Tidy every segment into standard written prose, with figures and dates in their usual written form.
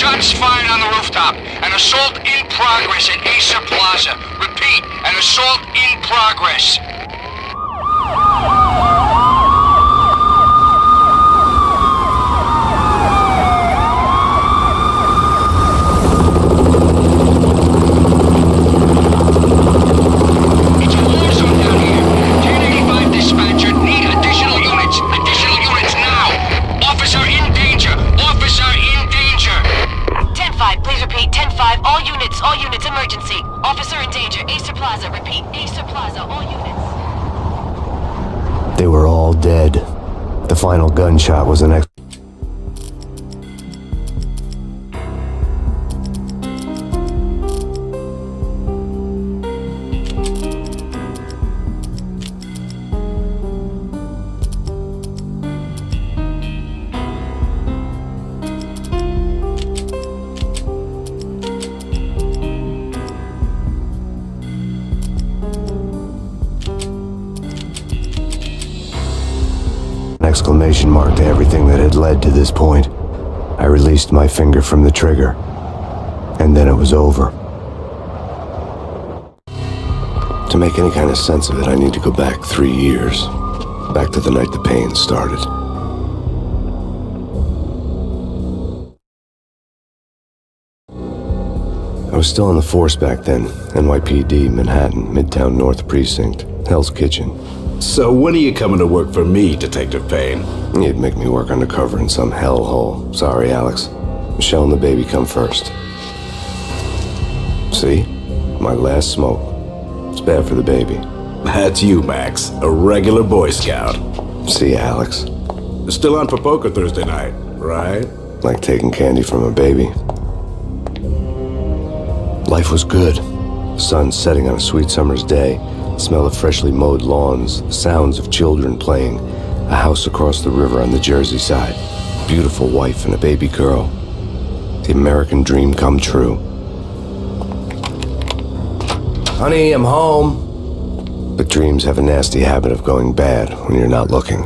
Shots fired on the rooftop. An assault in progress at Acer Plaza. Repeat, an assault in progress. It's a war zone down here. 1085 dispatcher, need additional units. Additional units now. Officer in danger. Officer in danger. 10-5, please repeat. 10-5, all units, emergency. Officer in danger, Acer Plaza, repeat. Acer Plaza, all units. They were all dead. The final gunshot was an exclamation mark to everything that had led to this point. I released my finger from the trigger, and then it was over. To make any kind of sense of it, I need to go back 3 years. Back to the night the Payne started. I was still in the force back then. NYPD, Manhattan, Midtown North Precinct, Hell's Kitchen. So when are you coming to work for me, Detective Payne? You'd make me work undercover in some hellhole. Sorry, Alex. Michelle and the baby come first. See? My last smoke. It's bad for the baby. That's you, Max. A regular Boy Scout. See, Alex. Still on for poker Thursday night, right? Like taking candy from a baby. Life was good. Sun setting on a sweet summer's day. The smell of freshly mowed lawns, the sounds of children playing, a house across the river on the Jersey side, beautiful wife and a baby girl. The American dream come true. Honey, I'm home. But dreams have a nasty habit of going bad when you're not looking.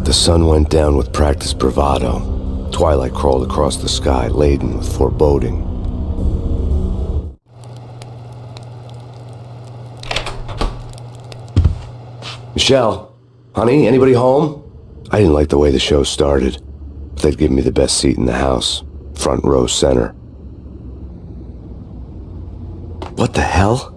The sun went down with practiced bravado. Twilight crawled across the sky, laden with foreboding. Michelle, honey, anybody home? I didn't like the way the show started, but they'd give me the best seat in the house, front row center. What the hell?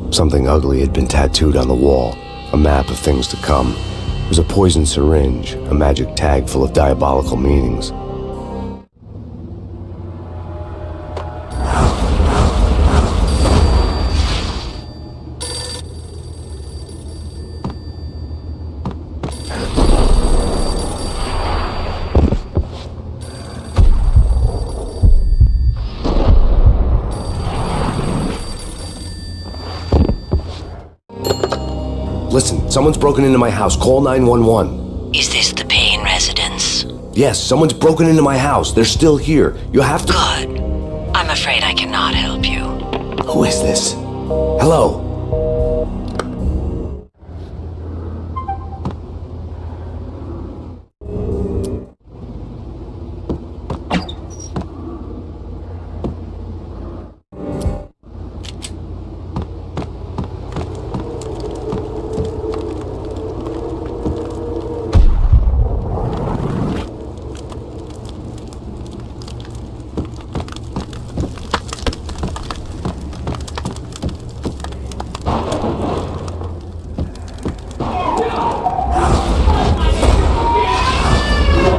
Something ugly had been tattooed on the wall, a map of things to come. It was a poison syringe, a magic tag full of diabolical meanings. Listen, someone's broken into my house. Call 911. Is this the Payne residence? Yes, someone's broken into my house. They're still here. You have to... Good. I'm afraid I cannot help you. Who is this? Hello?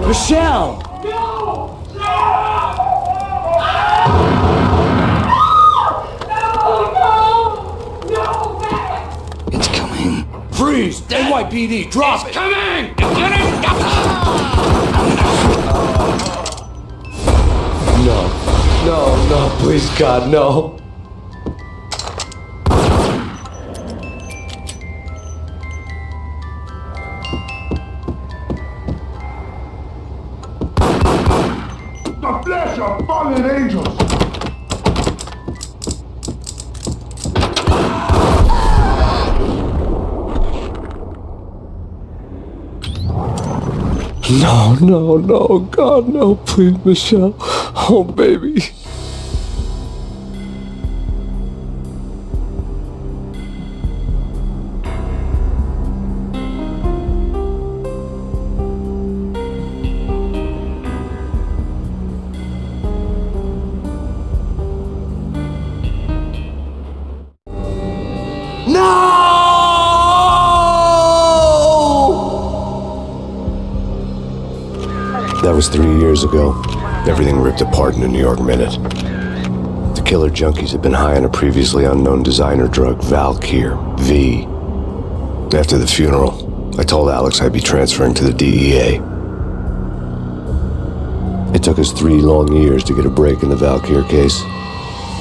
Michelle! Freeze! NYPD, drop it! Coming! No, please, God, no. The flesh of fallen angels! No, God, no, please, Michelle. Oh, baby. That was 3 years ago. Everything ripped apart in a New York minute. The killer junkies had been high on a previously unknown designer drug, Valkyr, V. After the funeral, I told Alex I'd be transferring to the DEA. It took us 3 long years to get a break in the Valkyr case.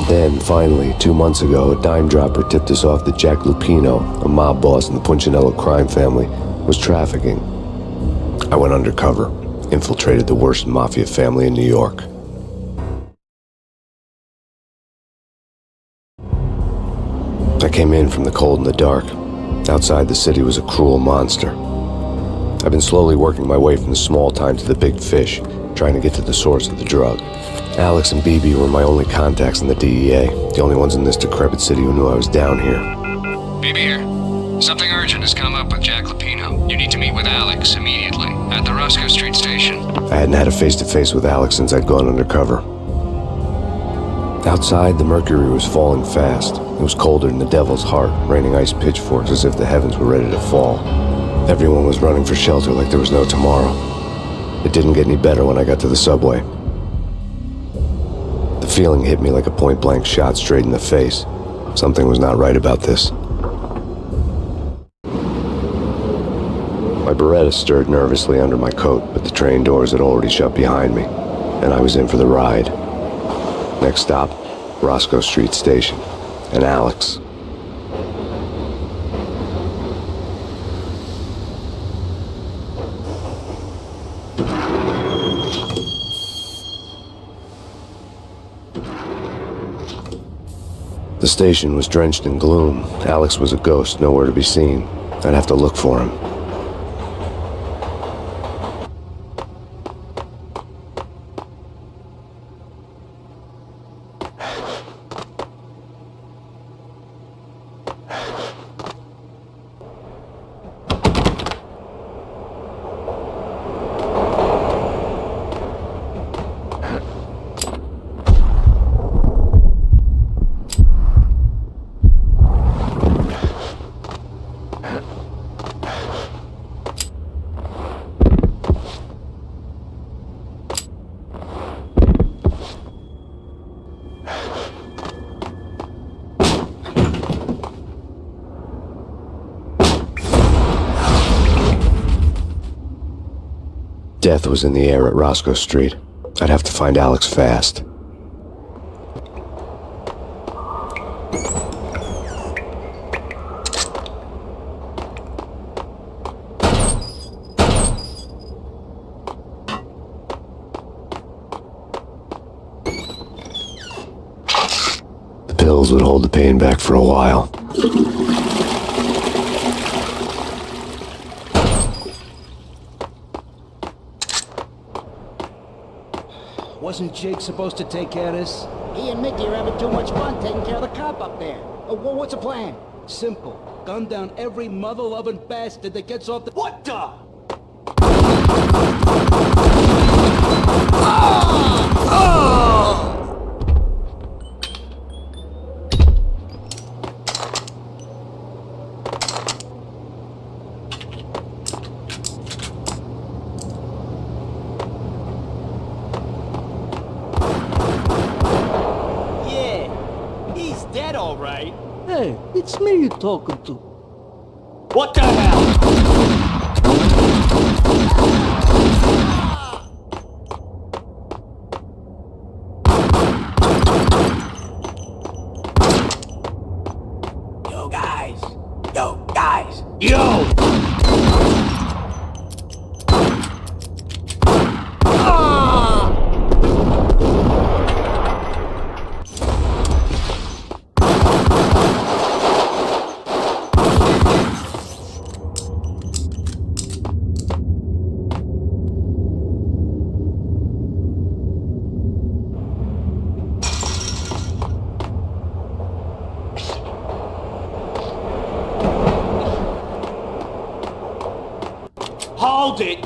Then, finally, 2 months ago, a dime dropper tipped us off that Jack Lupino, a mob boss in the Punchinello crime family, was trafficking. I went undercover, infiltrated the worst mafia family in New York. I came in from the cold and the dark. Outside, the city was a cruel monster. I've been slowly working my way from the small time to the big fish, trying to get to the source of the drug. Alex and BB were my only contacts in the DEA, the only ones in this decrepit city who knew I was down here. BB here. Something urgent has come up with Jack Lupino. You need to meet with Alex immediately at the Roscoe Street station. I hadn't had a face-to-face with Alex since I'd gone undercover. Outside, the mercury was falling fast. It was colder than the devil's heart, raining ice pitchforks as if the heavens were ready to fall. Everyone was running for shelter like there was no tomorrow. It didn't get any better when I got to the subway. The feeling hit me like a point-blank shot straight in the face. Something was not right about this. My Beretta stirred nervously under my coat, but the train doors had already shut behind me, and I was in for the ride. Next stop, Roscoe Street Station, and Alex. The station was drenched in gloom. Alex was a ghost, nowhere to be seen. I'd have to look for him. Death was in the air at Roscoe Street. I'd have to find Alex fast. The pills would hold the pain back for a while. Wasn't Jake supposed to take care of this? He and Mickey are having too much fun taking care of the cop up there. What's the plan? Simple. Gun down every mother-loving bastard that gets off the— What the? Yeah, he's dead all right. Hey, it's me you're talking to. What the hell? Yo, guys. Yo, guys. Yo! Hold it!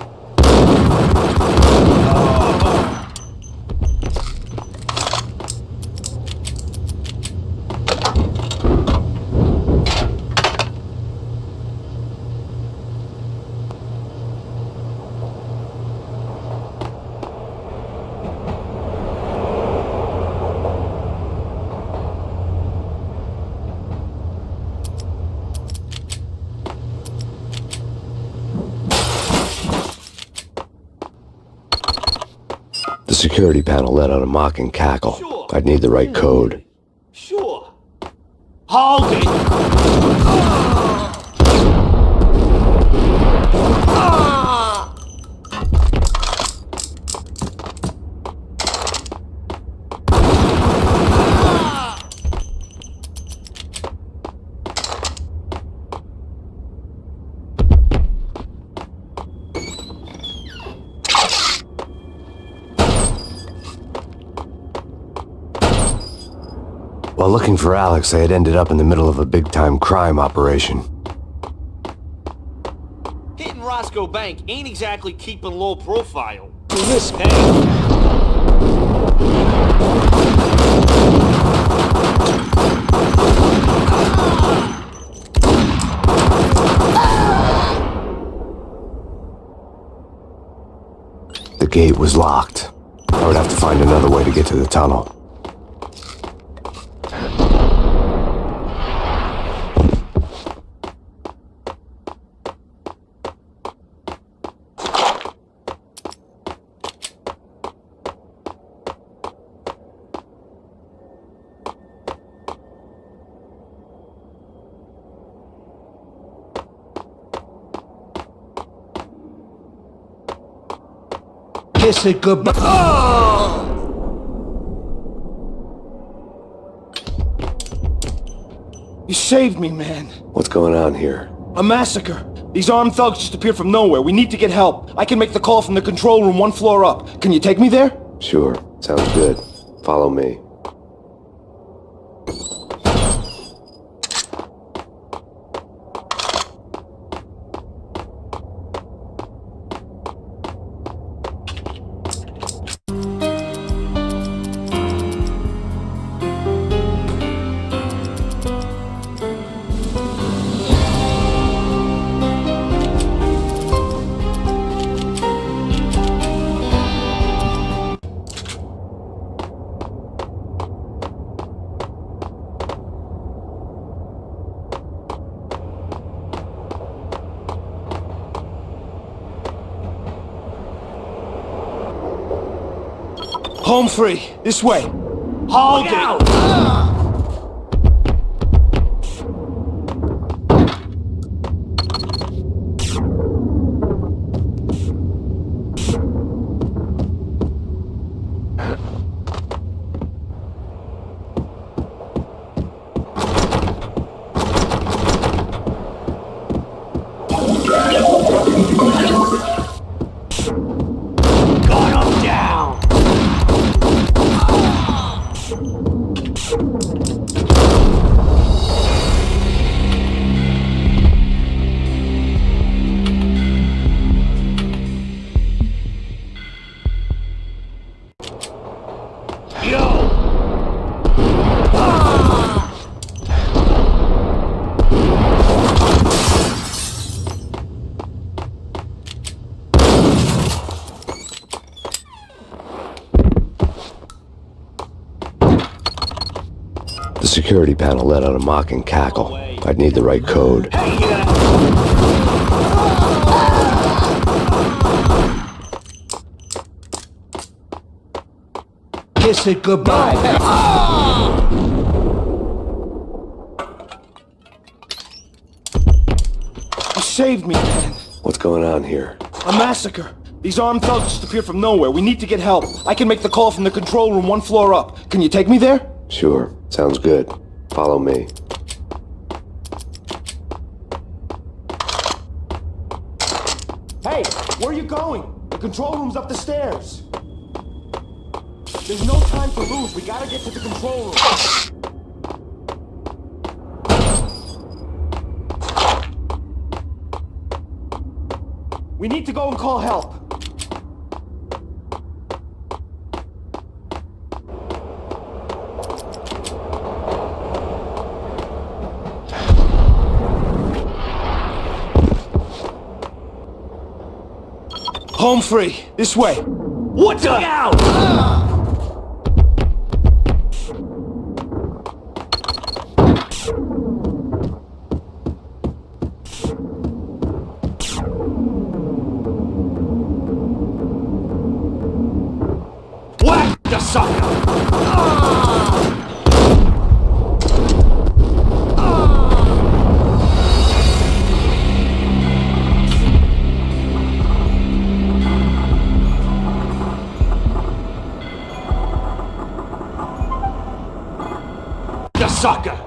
The security panel let out a mocking cackle. Sure. I'd need the right code. Sure. Hold it! While looking for Alex, I had ended up in the middle of a big-time crime operation. Hitting Roscoe Bank ain't exactly keeping low profile. Risk. The gate was locked. I would have to find another way to get to the tunnel. Kiss it goodbye. You saved me, man. What's going on here? A massacre. These armed thugs just appeared from nowhere. We need to get help. I can make the call from the control room 1 floor up. Can you take me there? Sure, sounds good. Follow me. Home free. This way. Hold it! The security panel let out a mocking cackle. I'd need the right code. Hey, Kiss it goodbye. You saved me, man. What's going on here? A massacre. These armed thugs just appeared from nowhere. We need to get help. I can make the call from the control room one floor up. Can you take me there? Sure, sounds good. Follow me. Hey, where are you going? The control room's up the stairs. There's no time to lose. We gotta get to the control room. We need to go and call help. Home free. This way. What the? Look out! Whack the sucker! The sucker!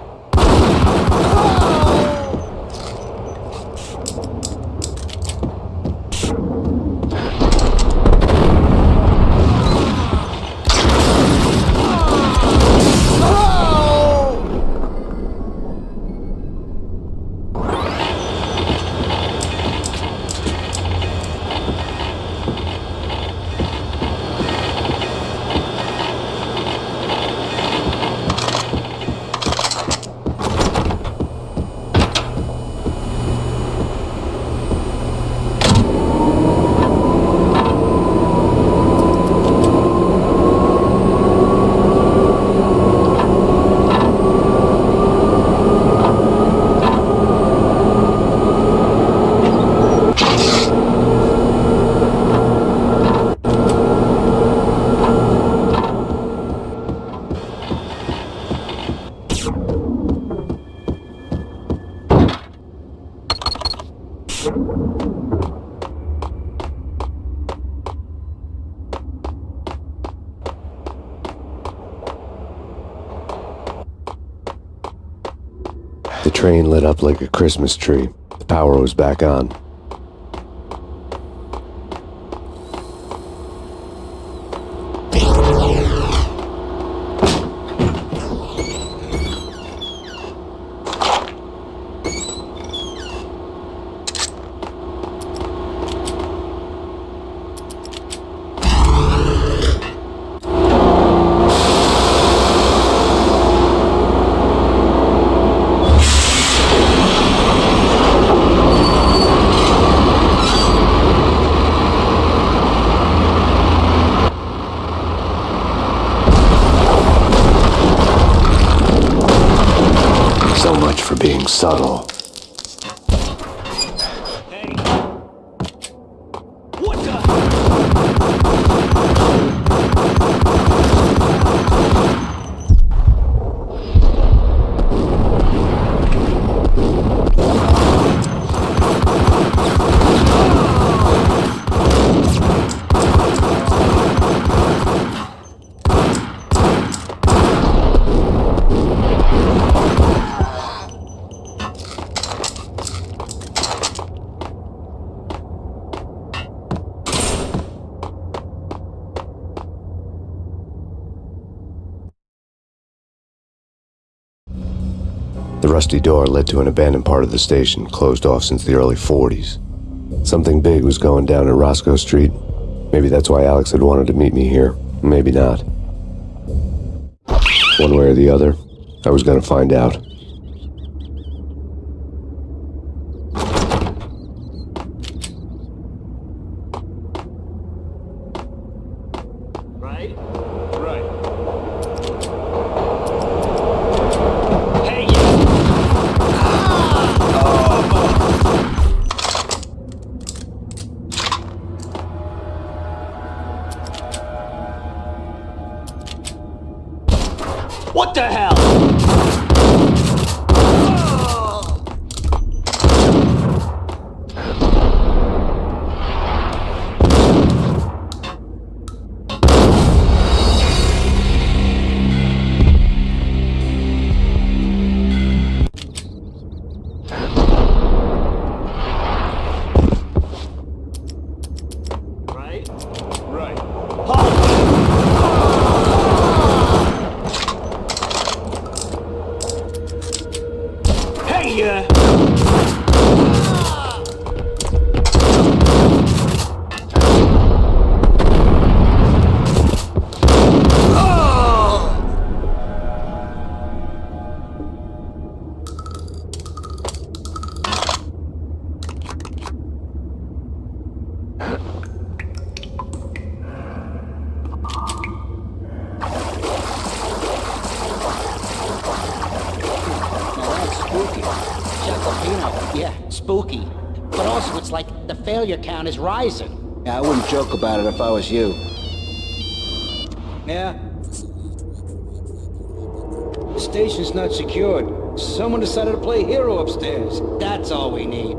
The train lit up like a Christmas tree. The power was back on. So much for being subtle. Hey. What the? The rusty door led to an abandoned part of the station, closed off since the early 40s. Something big was going down at Roscoe Street. Maybe that's why Alex had wanted to meet me here. Maybe not. One way or the other, I was gonna find out. Right? Right. Hey, ya! Yeah, spooky. But also, it's like the failure count is rising. Yeah, I wouldn't joke about it if I was you. Yeah? The station's not secured. Someone decided to play hero upstairs. That's all we need.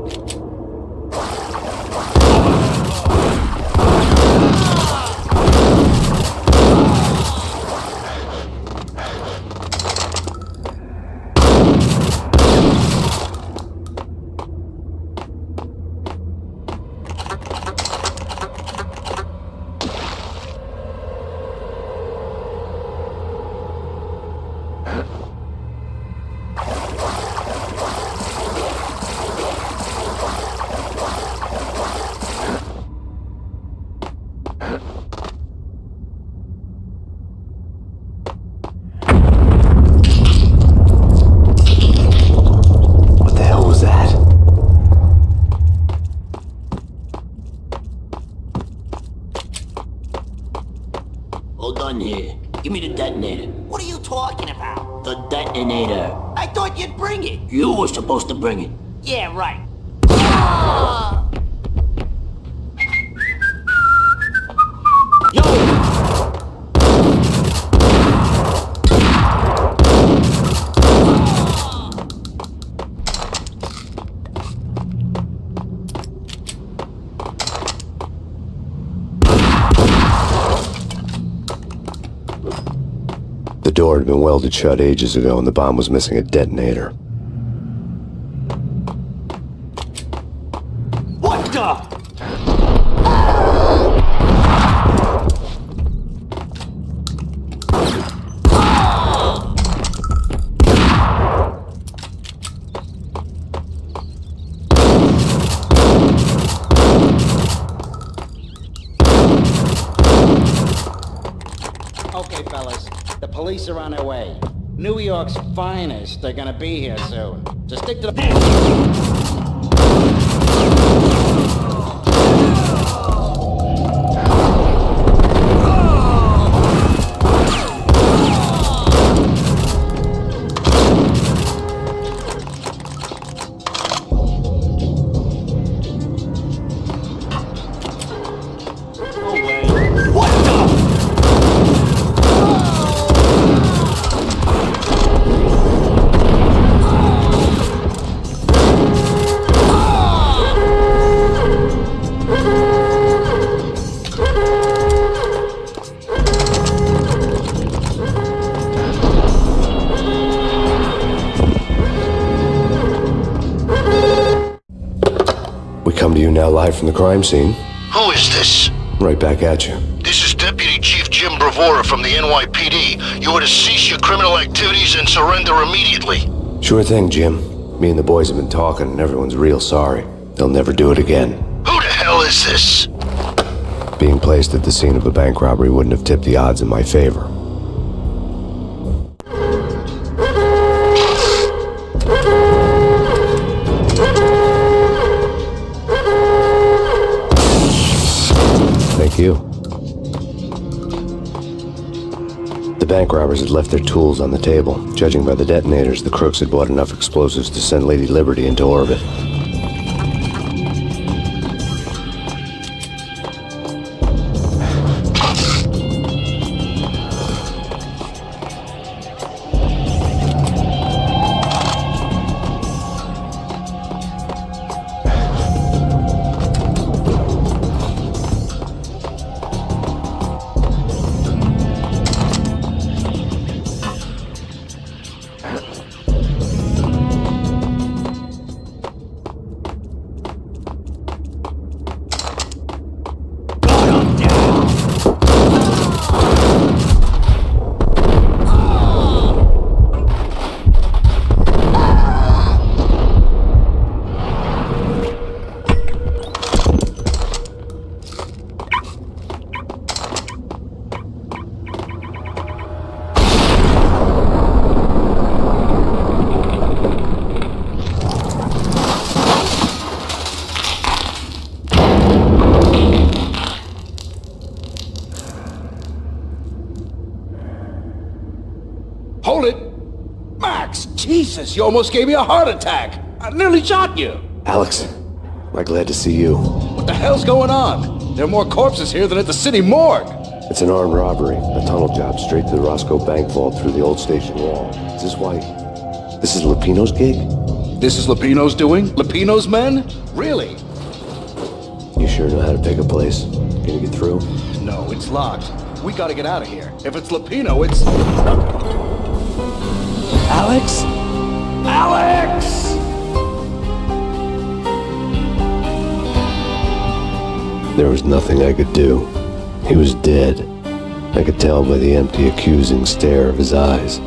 Hold on here. Give me the detonator. What are you talking about? The detonator. I thought you'd bring it. You were supposed to bring it. Yeah, right. The door had been welded shut ages ago and the bomb was missing a detonator. What the? Okay, fellas. The police are on their way. New York's finest are gonna be here soon. So stick to the... We come to you now live from the crime scene. Who is this? Right back at you. This is Deputy Chief Jim Bravura from the NYPD. You are to cease your criminal activities and surrender immediately. Sure thing, Jim. Me and the boys have been talking and everyone's real sorry. They'll never do it again. Who the hell is this? Being placed at the scene of a bank robbery wouldn't have tipped the odds in my favor. Thank you. The bank robbers had left their tools on the table. Judging by the detonators, the crooks had bought enough explosives to send Lady Liberty into orbit. Jesus, you almost gave me a heart attack. I nearly shot you. Alex, am I glad to see you. What the hell's going on? There are more corpses here than at the city morgue. It's an armed robbery, a tunnel job straight to the Roscoe Bank vault through the old station wall. Is this why? This is Lupino's gig? This is Lupino's doing? Lupino's men? Really? You sure know how to pick a place? Can you get through? No, it's locked. We gotta get out of here. If it's Lupino, it's... Alex? Alex! There was nothing I could do. He was dead. I could tell by the empty, accusing stare of his eyes.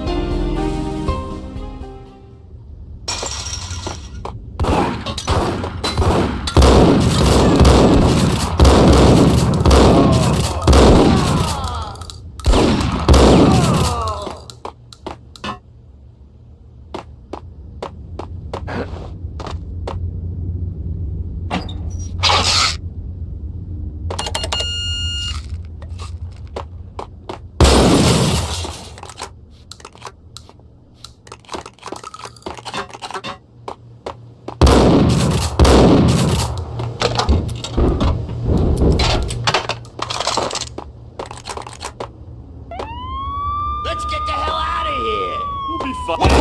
Let's get the hell out of here! We'll be fine.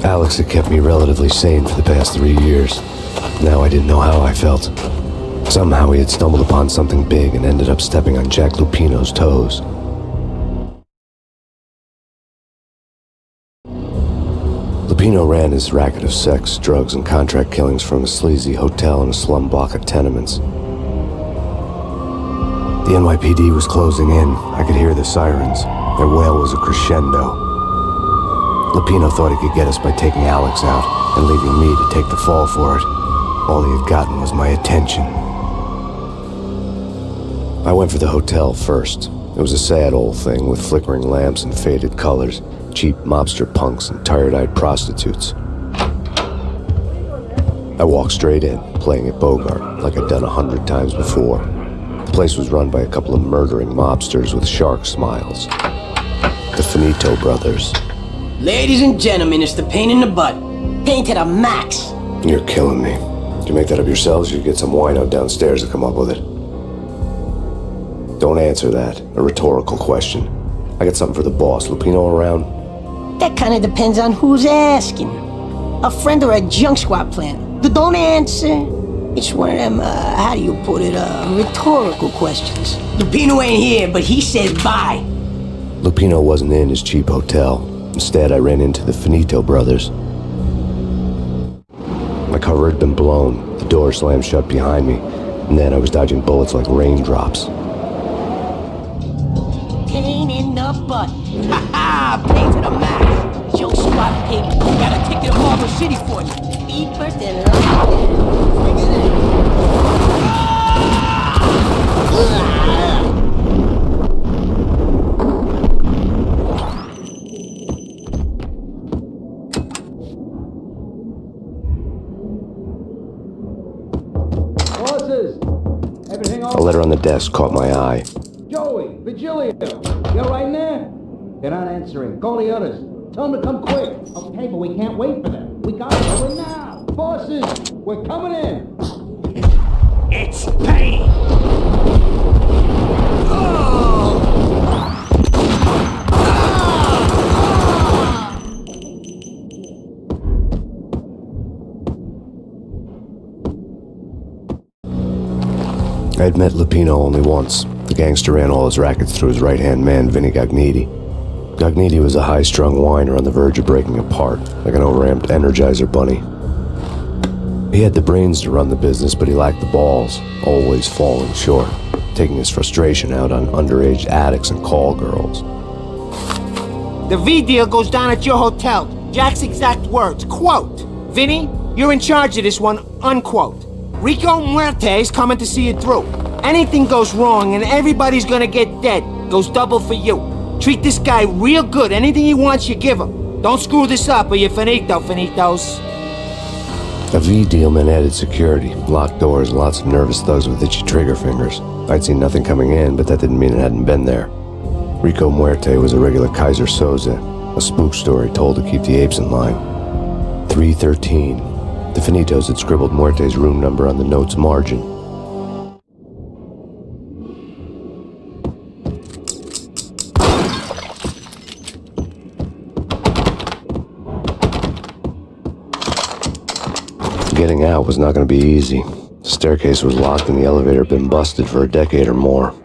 Alex had kept me relatively sane for the past 3 years. Now I didn't know how I felt. Somehow he had stumbled upon something big and ended up stepping on Jack Lupino's toes. Lupino ran his racket of sex, drugs, and contract killings from a sleazy hotel in a slum block of tenements. The NYPD was closing in. I could hear the sirens. Their wail was a crescendo. Lupino thought he could get us by taking Alex out and leaving me to take the fall for it. All he had gotten was my attention. I went for the hotel first. It was a sad old thing with flickering lamps and faded colors, cheap mobster punks and tired-eyed prostitutes. I walked straight in, playing at Bogart, like I'd done 100 times before. The place was run by a couple of murdering mobsters with shark smiles. The Finito brothers. Ladies and gentlemen, it's the pain in the butt. Pain to the max. You're killing me. Did you make that up yourselves, or you get some wino downstairs to come up with it? Don't answer that. A rhetorical question. I got something for the boss. Lupino around? That kind of depends on who's asking. A friend or a junk squad plan. Don't answer. It's one of them, how do you put it, rhetorical questions. Lupino ain't here, but he said bye. Lupino wasn't in his cheap hotel. Instead, I ran into the Finito brothers. My cover had been blown, the door slammed shut behind me, and then I was dodging bullets like raindrops. Pain in the butt. Ha ha! Pain to the max. Joe Squad pig. Got a ticket to Marble City for you. Eat first and A letter on the desk caught my eye. Joey, Vigilio, you're right in there? They're not answering. Call the others. Tell them to come quick. Okay, but we can't wait for them. We gotta go in now. Bosses, we're coming in. It's Payne! I'd met Lupino only once. The gangster ran all his rackets through his right-hand man, Vinny Gagniti. Gagniti was a high-strung whiner on the verge of breaking apart, like an overamped Energizer bunny. He had the brains to run the business, but he lacked the balls, always falling short, taking his frustration out on underage addicts and call girls. The V deal goes down at your hotel. Jack's exact words, quote, "Vinny, you're in charge of this one," unquote. Rico Muerte's coming to see it through. Anything goes wrong and everybody's gonna get dead, goes double for you. Treat this guy real good. Anything he wants, you give him. Don't screw this up or you're finito, finitos. A V deal meant added security, locked doors, and lots of nervous thugs with itchy trigger fingers. I'd seen nothing coming in, but that didn't mean it hadn't been there. Rico Muerte was a regular Kaiser Soze, a spook story told to keep the apes in line. 313. The Finitos had scribbled Muerte's room number on the note's margin. Getting out was not going to be easy. The staircase was locked and the elevator had been busted for a decade or more.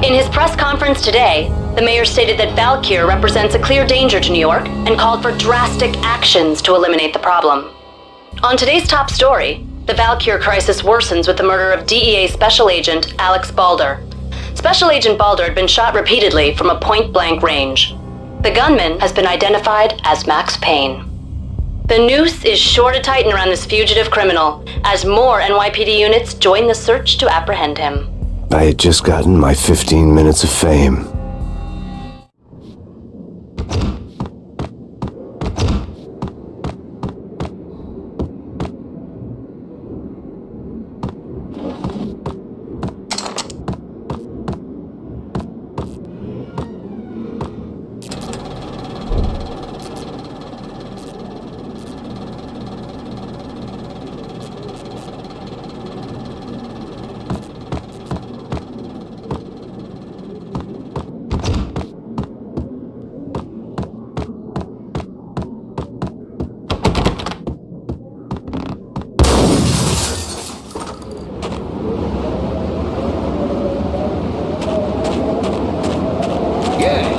In his press conference today, the mayor stated that Valkyr represents a clear danger to New York and called for drastic actions to eliminate the problem. On today's top story, the Valkyr crisis worsens with the murder of DEA Special Agent Alex Balder. Special Agent Balder had been shot repeatedly from a point-blank range. The gunman has been identified as Max Payne. The noose is sure to tighten around this fugitive criminal as more NYPD units join the search to apprehend him. I had just gotten my 15 minutes of fame.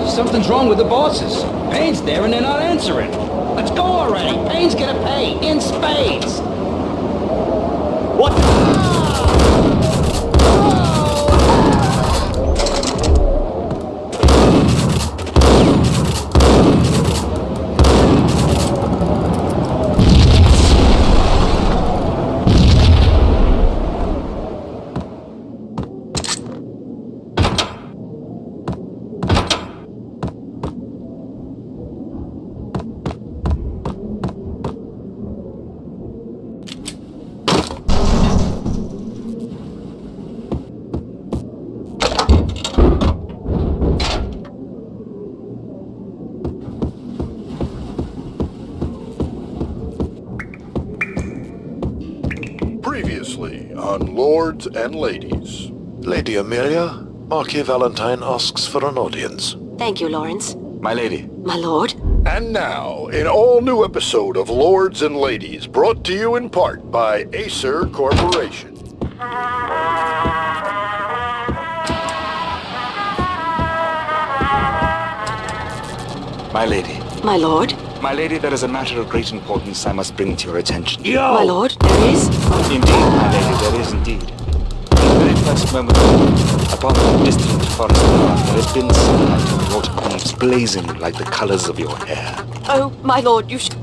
Something's wrong with the bosses. Payne's there and they're not answering. Let's go already. Payne's gonna pay in spades. What? Previously on Lords and Ladies. Lady Amelia, Marquis Valentine asks for an audience. Thank you, Lawrence. My lady. My lord. And now, an all-new episode of Lords and Ladies, brought to you in part by Acer Corporation. My lady. My lord. My lady, there is a matter of great importance I must bring to your attention. Yo! My lord, there is? Indeed, my lady, there is indeed. In the very first moment, upon the distant forest path, there has been sunlight and the autumn leaves blazing like the colors of your hair. Oh, my lord, you should...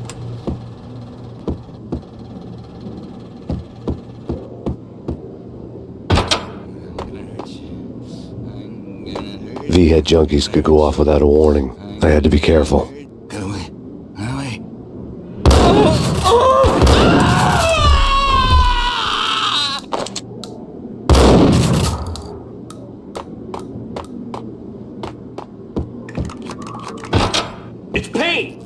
V-head junkies could go off without a warning. I had to be careful. Get away. Get away. It's Payne!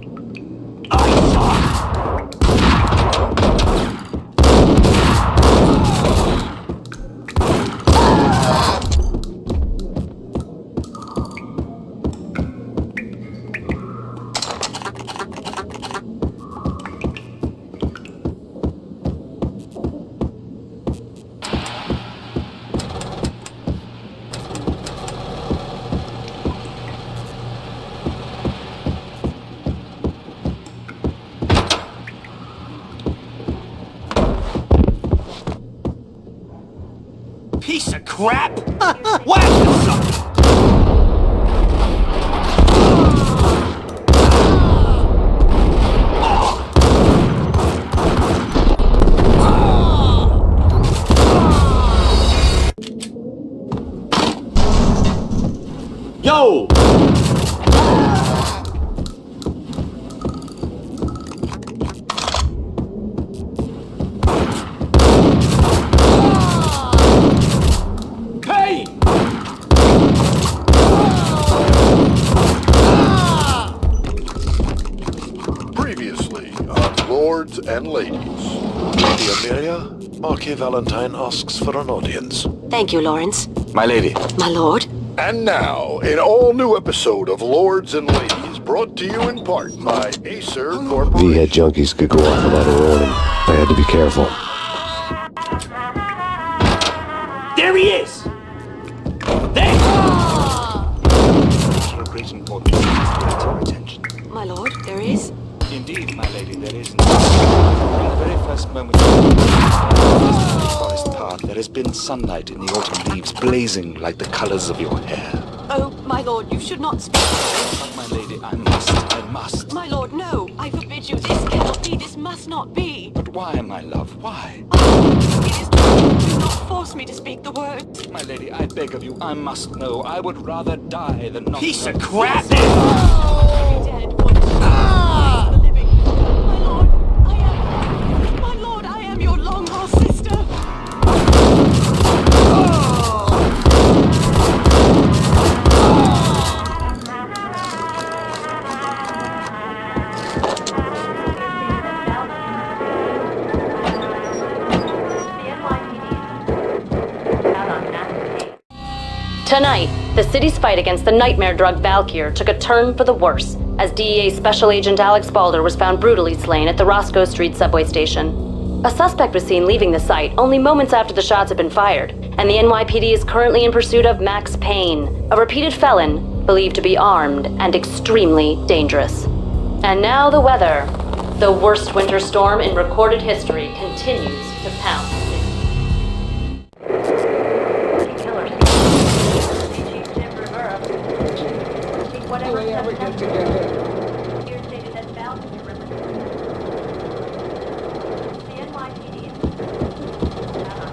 Piece of crap! Whack the sucker! Yo! Payne! Previously on Lords and Ladies. Lady Amelia, Marquis Valentine asks for an audience. Thank you, Lawrence. My lady. My lord. And now, an all-new episode of Lords and Ladies, brought to you in part by Acer Corporation. V-head junkies could go off without a warning. I had to be careful. There he is! There! Of great importance is brought to your attention. My lord, there is. Indeed, my lady, there is. From the very first moment of the forest path, there has been sunlight in the autumn leaves blazing like the colors of your hair. Oh, my lord, you should not speak. But, my lady, I must. My lord, no. I forbid you. This cannot be. This must not be. But why, my love, why? It is true. Do not force me to speak the words. My lady, I beg of you, I must know. I would rather die than not Piece know. of crap! Be dead. What is the living? My lord, I am your long-lost sister. Tonight, the city's fight against the nightmare drug Valkyr took a turn for the worse as DEA Special Agent Alex Balder was found brutally slain at the Roscoe Street subway station. A suspect was seen leaving the site only moments after the shots had been fired, and the NYPD is currently in pursuit of Max Payne, a repeated felon believed to be armed and extremely dangerous. And now the weather. The worst winter storm in recorded history continues to pound.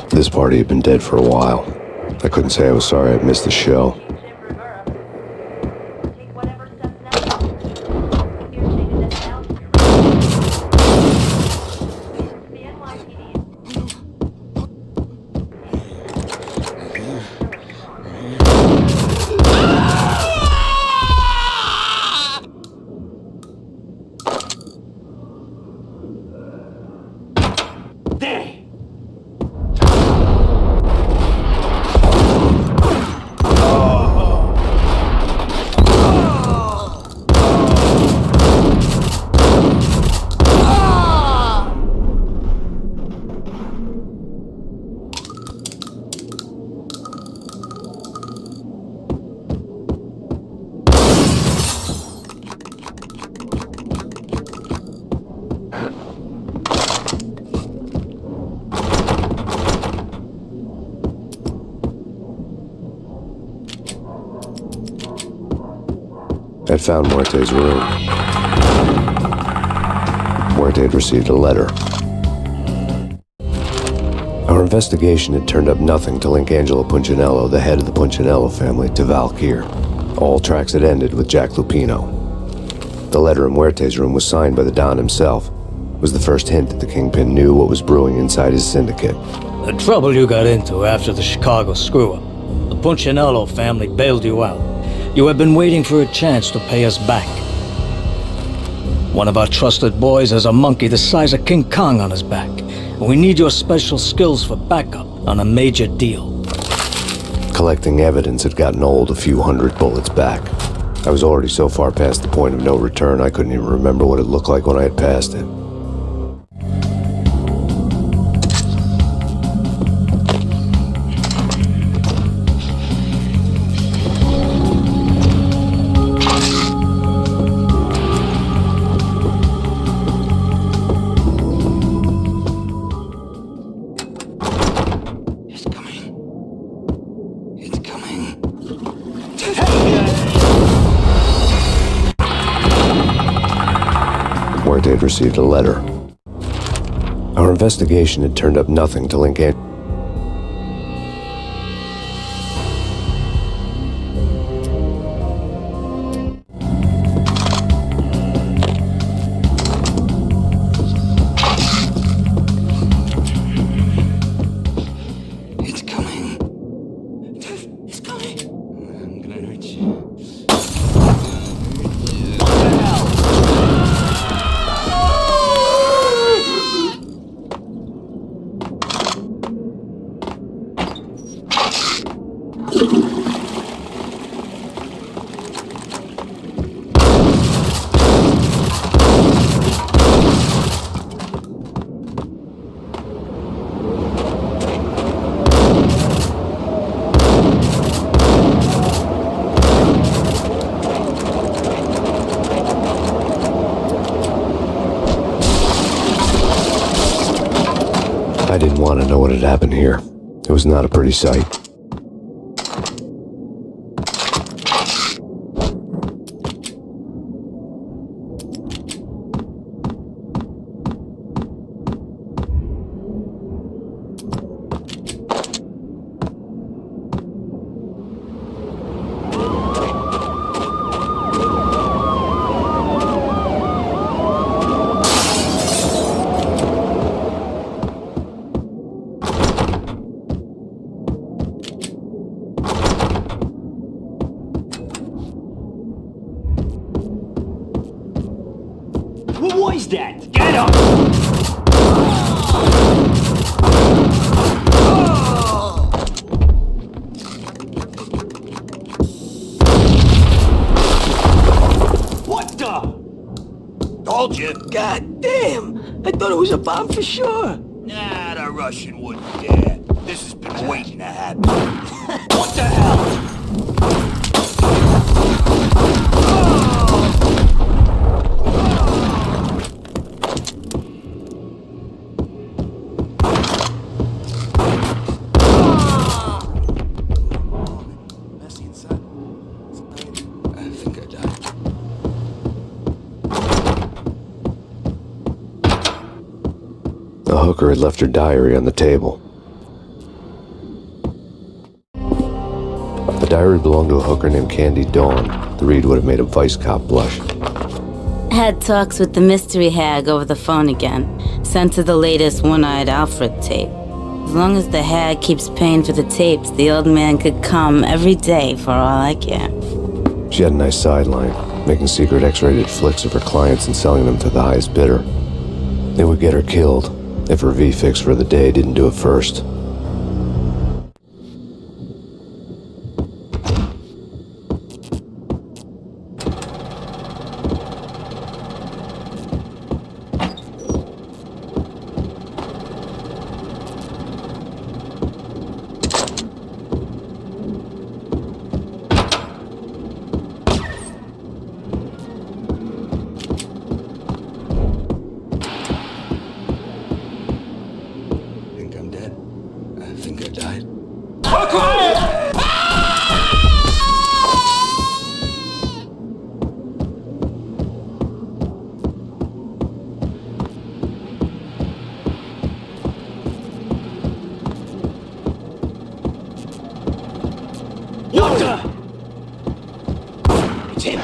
This party had been dead for a while. I couldn't say I was sorry I'd missed the show. I'd found Muerte's room. Muerte had received a letter. Our investigation had turned up nothing to link Angelo Punchinello, the head of the Punchinello family, to Valkyr. All tracks had ended with Jack Lupino. The letter in Muerte's room was signed by the Don himself. It was the first hint that the Kingpin knew what was brewing inside his syndicate. The trouble you got into after the Chicago screw-up. The Punchinello family bailed you out. You have been waiting for a chance to pay us back. One of our trusted boys has a monkey the size of King Kong on his back. We need your special skills for backup on a major deal. Collecting evidence had gotten old a few hundred bullets back. I was already so far past the point of no return I couldn't even remember what it looked like when I had passed it. received a letter. Our investigation had turned up nothing to link in. I didn't want to know what had happened here. It was not a pretty sight. What was that? Get up! What the? Told you. God damn! I thought it was a bomb for sure. Nah, the Russian wouldn't dare. This has been waiting to happen. What the hell? The hooker had left her diary on the table. The diary belonged to a hooker named Candy Dawn. The read would have made a vice cop blush. Had talks with the mystery hag over the phone again. Sent her the latest One-Eyed Alfred tape. As long as the hag keeps paying for the tapes, the old man could come every day for all I care. She had a nice sideline, making secret X-rated flicks of her clients and selling them to the highest bidder. They would get her killed if her V-fix for the day didn't do it first. What the? It's him.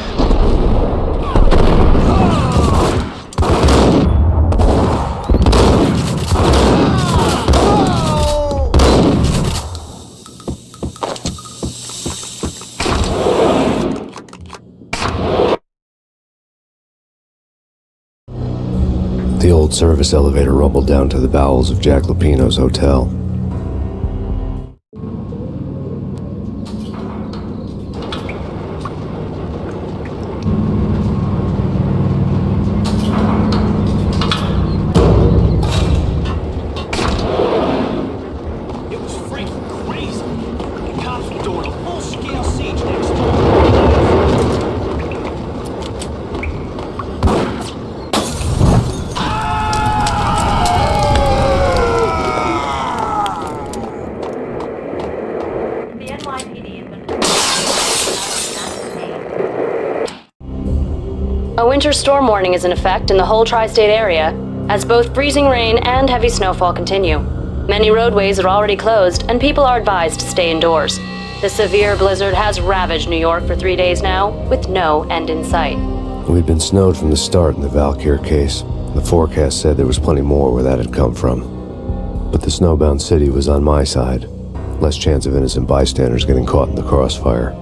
The old service elevator rumbled down to the bowels of Jack Lupino's hotel. winter storm warning is in effect in the whole tri-state area, as both freezing rain and heavy snowfall continue. Many roadways are already closed, and people are advised to stay indoors. The severe blizzard has ravaged New York for 3 days now, with no end in sight. We'd been snowed from the start in the Valkyr case. The forecast said there was plenty more where that had come from. But the snowbound city was on my side. Less chance of innocent bystanders getting caught in the crossfire.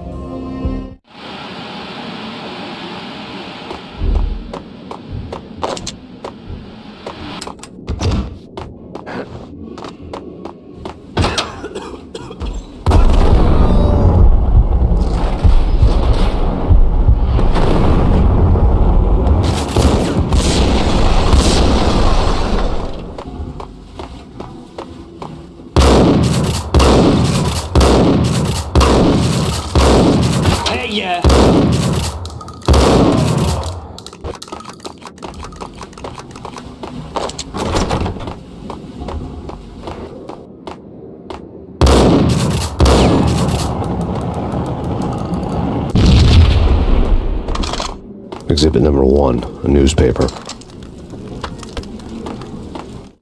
Exhibit number 1, a newspaper.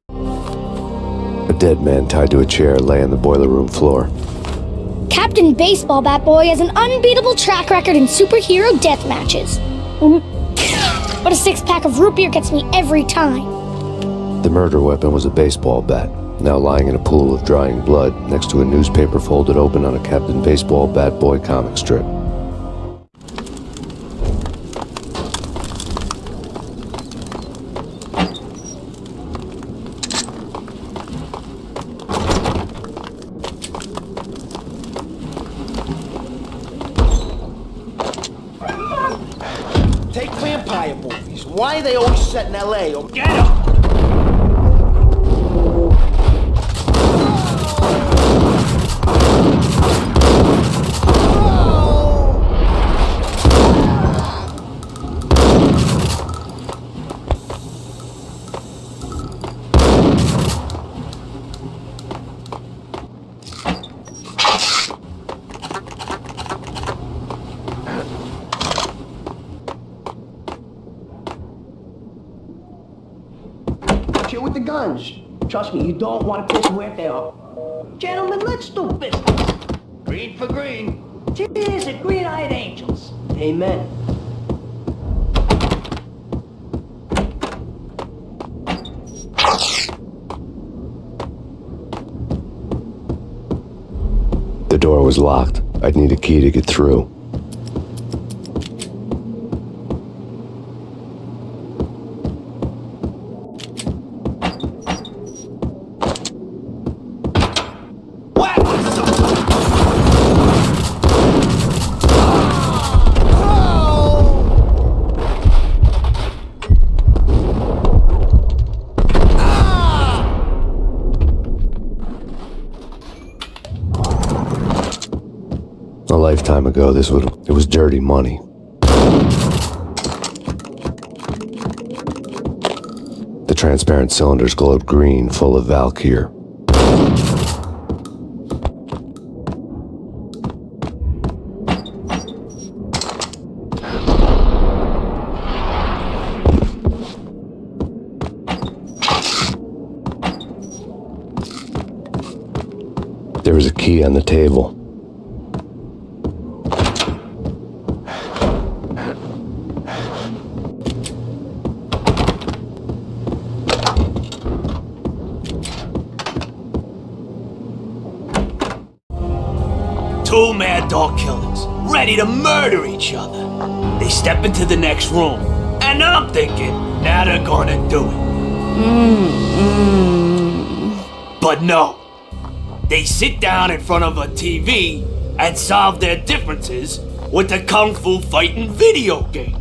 A dead man tied to a chair lay on the boiler room floor. Captain Baseball Bat Boy has an unbeatable track record in superhero death matches. But a 6-pack of root beer gets me every time. The murder weapon was a baseball bat, now lying in a pool of drying blood next to a newspaper folded open on a Captain Baseball Bat Boy comic strip. Take vampire movies. Why are they always set in L.A.? Or Get him! Chill with the guns. Trust me, you don't want to piss Muerte off. Gentlemen, let's do business. Green for green. Cheers at green-eyed angels. Amen. The door was locked. I'd need a key to get through. A lifetime ago, it was dirty money. The transparent cylinders glowed green, full of Valkyr. There was a key on the table. Two mad dog killers, ready to murder each other. They step into the next room, and I'm thinking, now they're gonna do it. But no. They sit down in front of a TV and solve their differences with a kung fu fighting video game.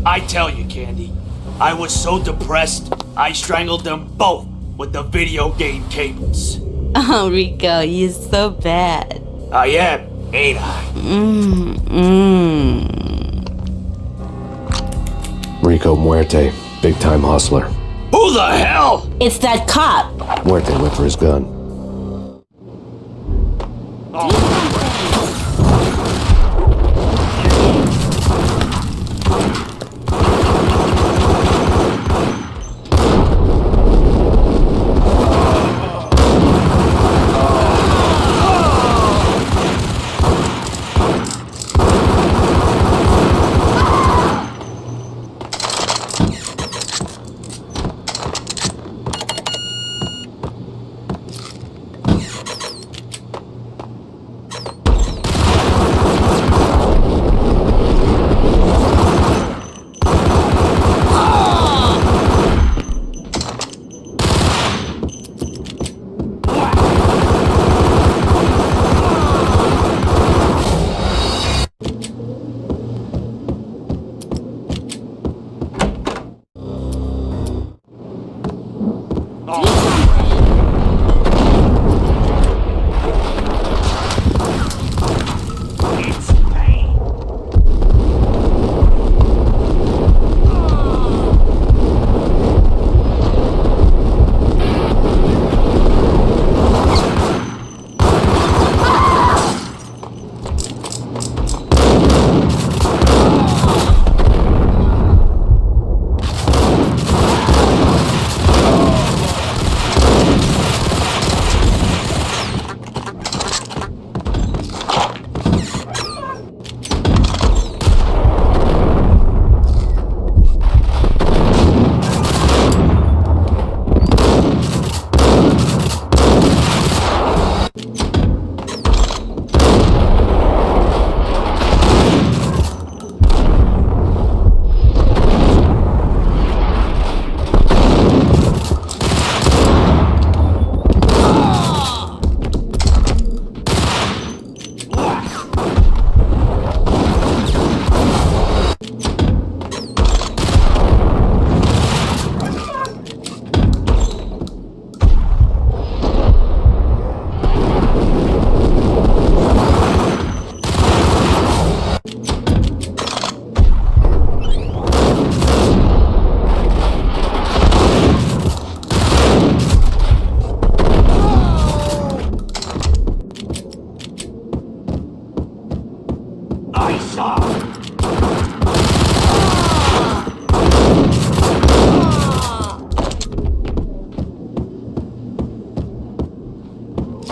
I tell you, Candy, I was so depressed, I strangled them both with the video game cables. Oh, Rico, you're so bad. I am, ain't I? Rico Muerte, big-time hustler. Who the hell? It's that cop. Muerte went for his gun.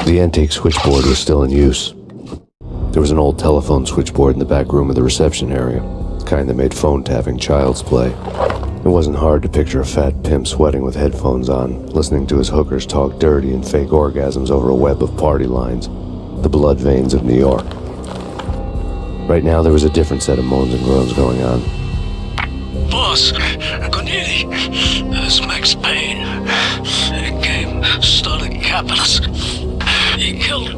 The antique switchboard was still in use. There was an old telephone switchboard in the back room of the reception area, the kind that made phone tapping child's play. It wasn't hard to picture a fat pimp sweating with headphones on, listening to his hookers talk dirty and fake orgasms over a web of party lines, the blood veins of New York. Right now, there was a different set of moans and groans going on. Boss, Cornelia, this is Max Payne. He came, started capping us. He killed her.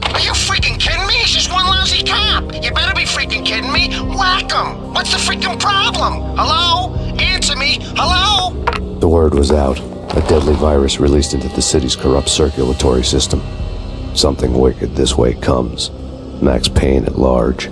Are you freaking kidding me? He's just one lousy cop. You better be freaking kidding me. Whack him. What's the freaking problem? Hello? Answer me. Hello? The word was out. A deadly virus released into the city's corrupt circulatory system. Something wicked this way comes. Max Payne at large.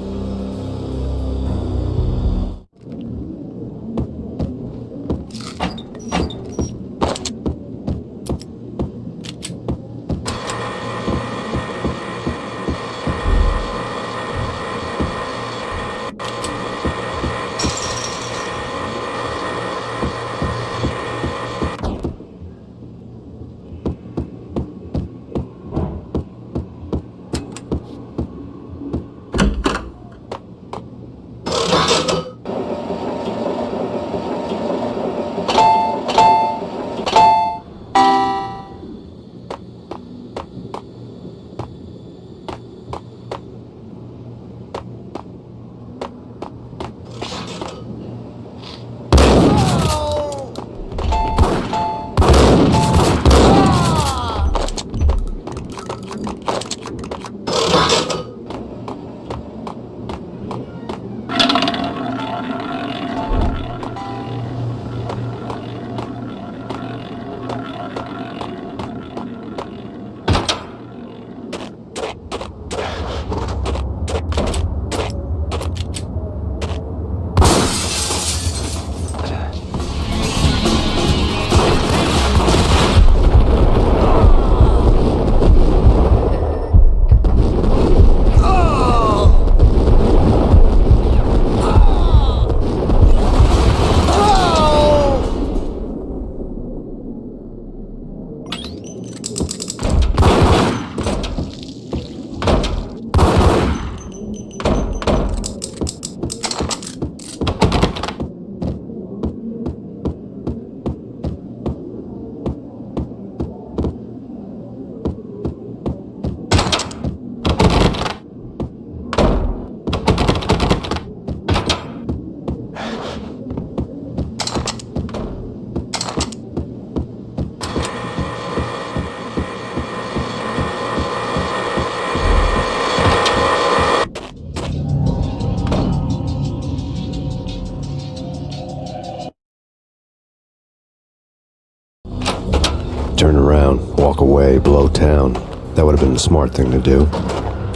Turn around, walk away, blow town. That would have been the smart thing to do.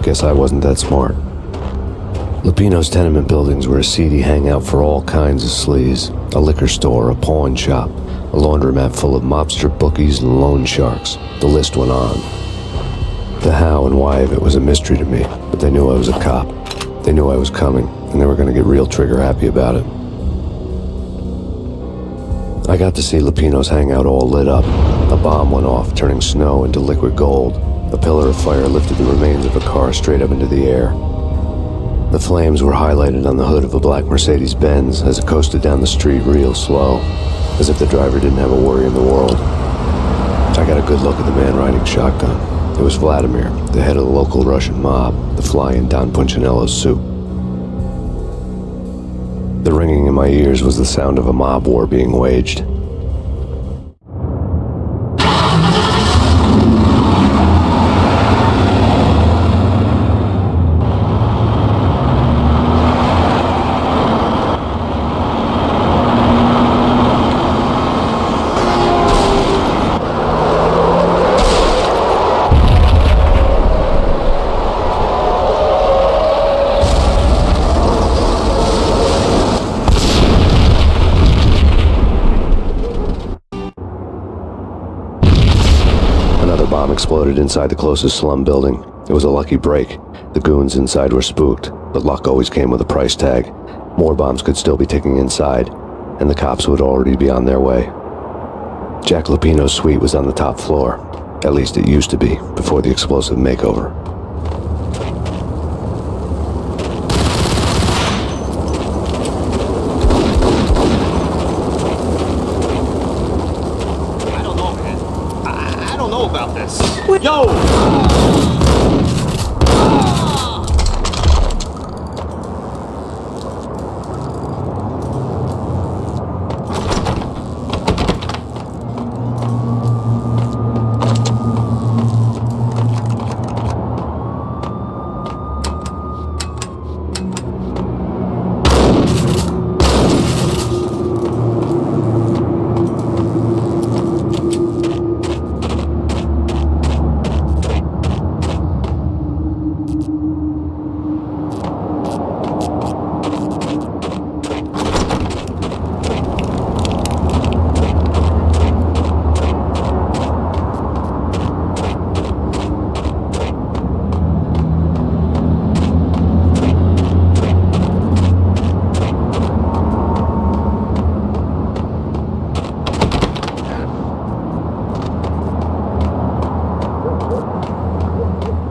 Guess I wasn't that smart. Lupino's tenement buildings were a seedy hangout for all kinds of sleaze. A liquor store, a pawn shop, a laundromat full of mobster bookies and loan sharks. The list went on. The how and why of it was a mystery to me, but they knew I was a cop. They knew I was coming, and they were going to get real trigger happy about it. I got to see Lupino's hangout all lit up. A bomb went off, turning snow into liquid gold. A pillar of fire lifted the remains of a car straight up into the air. The flames were highlighted on the hood of a black Mercedes-Benz as it coasted down the street real slow, as if the driver didn't have a worry in the world. I got a good look at the man riding shotgun. It was Vladimir, the head of the local Russian mob, the fly in Don Punchinello's suit. The ringing in my ears was the sound of a mob war being waged. Exploded inside the closest slum building. It was a lucky break. The goons inside were spooked, but luck always came with a price tag. More bombs could still be ticking inside, and the cops would already be on their way. Jack Lupino's suite was on the top floor. At least it used to be, before the explosive makeover. I don't know, man. I don't know about this. Yo!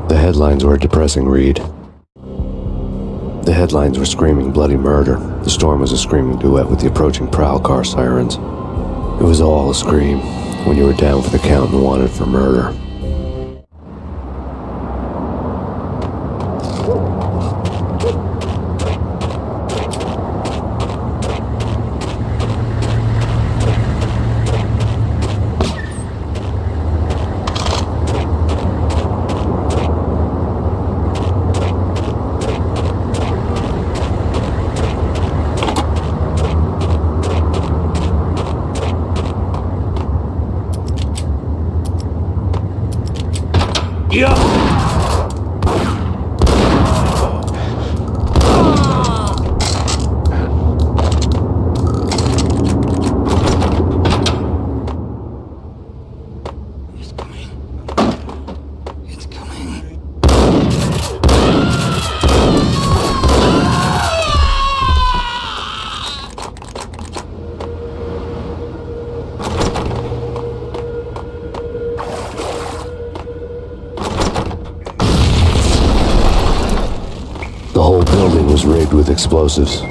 The headlines were a depressing read. The headlines were screaming bloody murder. The storm was a screaming duet with the approaching prowl car sirens. It was all a scream when you were down for the count and wanted for murder. The whole building was rigged with explosives.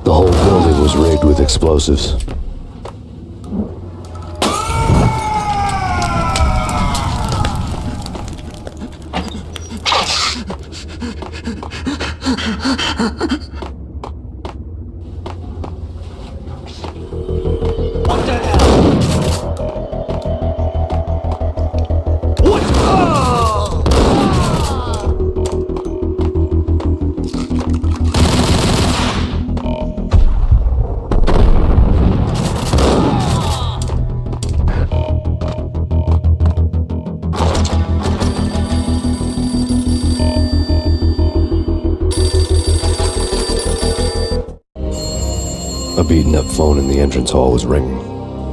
The whole building was rigged with explosives. A beaten-up phone in the entrance hall was ringing.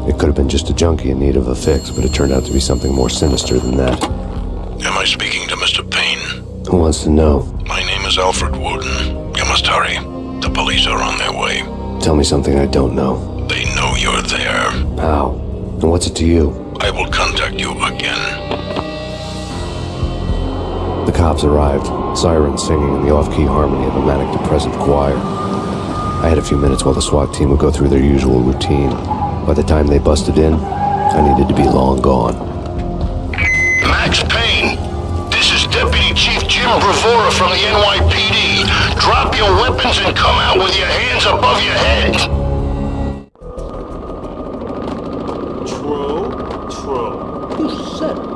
It could have been just a junkie in need of a fix, but it turned out to be something more sinister than that. Am I speaking to Mr. Payne? Who wants to know? My name is Alfred Wooden. You must hurry. The police are on their way. Tell me something I don't know. They know you're there. How? And what's it to you? I will contact you again. The cops arrived, sirens singing in the off-key harmony of a manic-depressive choir. I had a few minutes while the SWAT team would go through their usual routine. By the time they busted in, I needed to be long gone. Max Payne, this is Deputy Chief Jim Bravura from the NYPD. Drop your weapons and come out with your hands above your head. True. Who said it?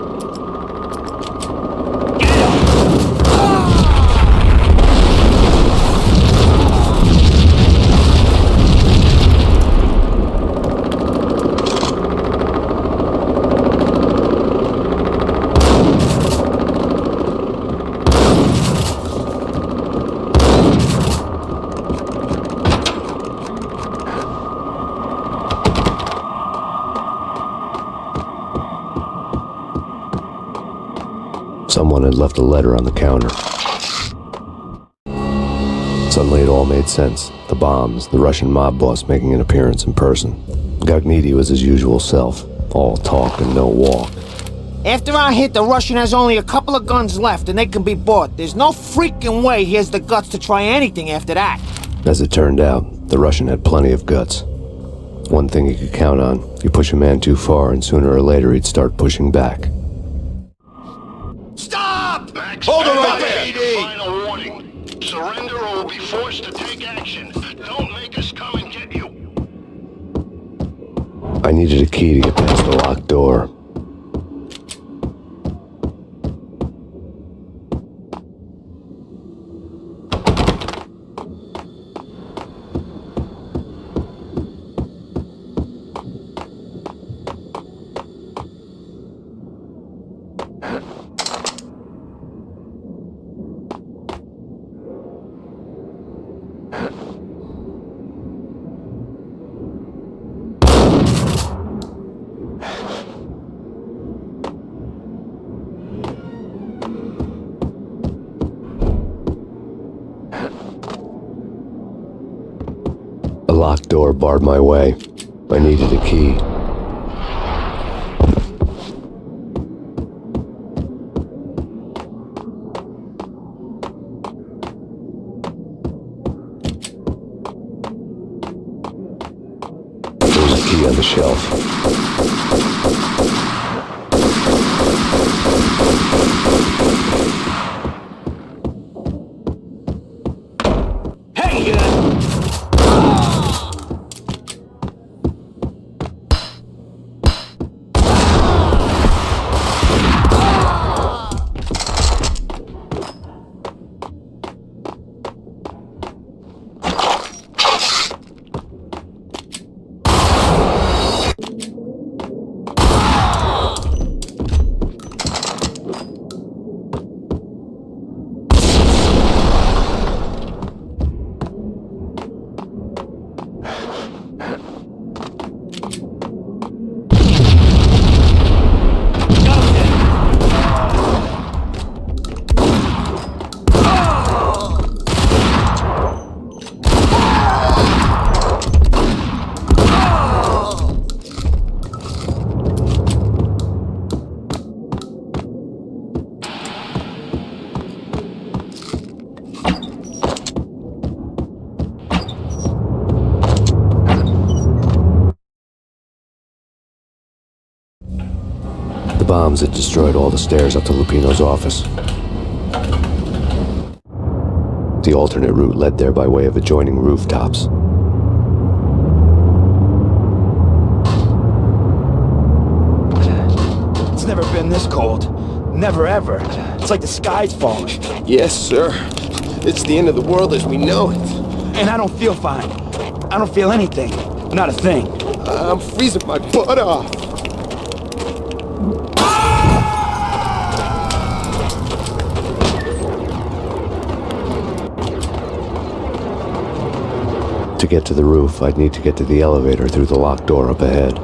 Someone had left a letter on the counter. Suddenly it all made sense. The bombs, the Russian mob boss making an appearance in person. Gagniti was his usual self, all talk and no walk. After our hit, the Russian has only a couple of guns left and they can be bought. There's no freaking way he has the guts to try anything after that. As it turned out, the Russian had plenty of guts. One thing he could count on, you push a man too far and sooner or later he'd start pushing back. Stop! Hold her right there! Final warning. Surrender or we'll be forced to take action. Don't make us come and get you. I needed a key to get past the locked door. A locked door barred my way. I needed a key. There's a key on the shelf. The bombs had destroyed all the stairs up to Lupino's office. The alternate route led there by way of adjoining rooftops. It's never been this cold. Never ever. It's like the sky's falling. Yes, sir. It's the end of the world as we know it. And I don't feel fine. I don't feel anything. Not a thing. I'm freezing my butt off. To get to the roof, I'd need to get to the elevator through the locked door up ahead.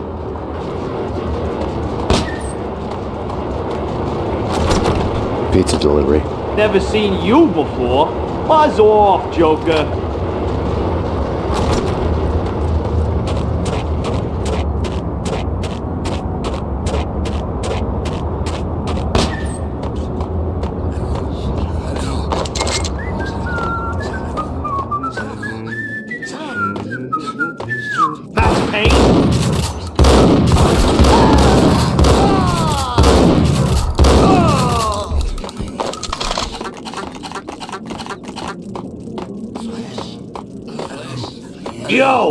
Pizza delivery. Never seen you before. Buzz off, Joker. That's Payne. Yo!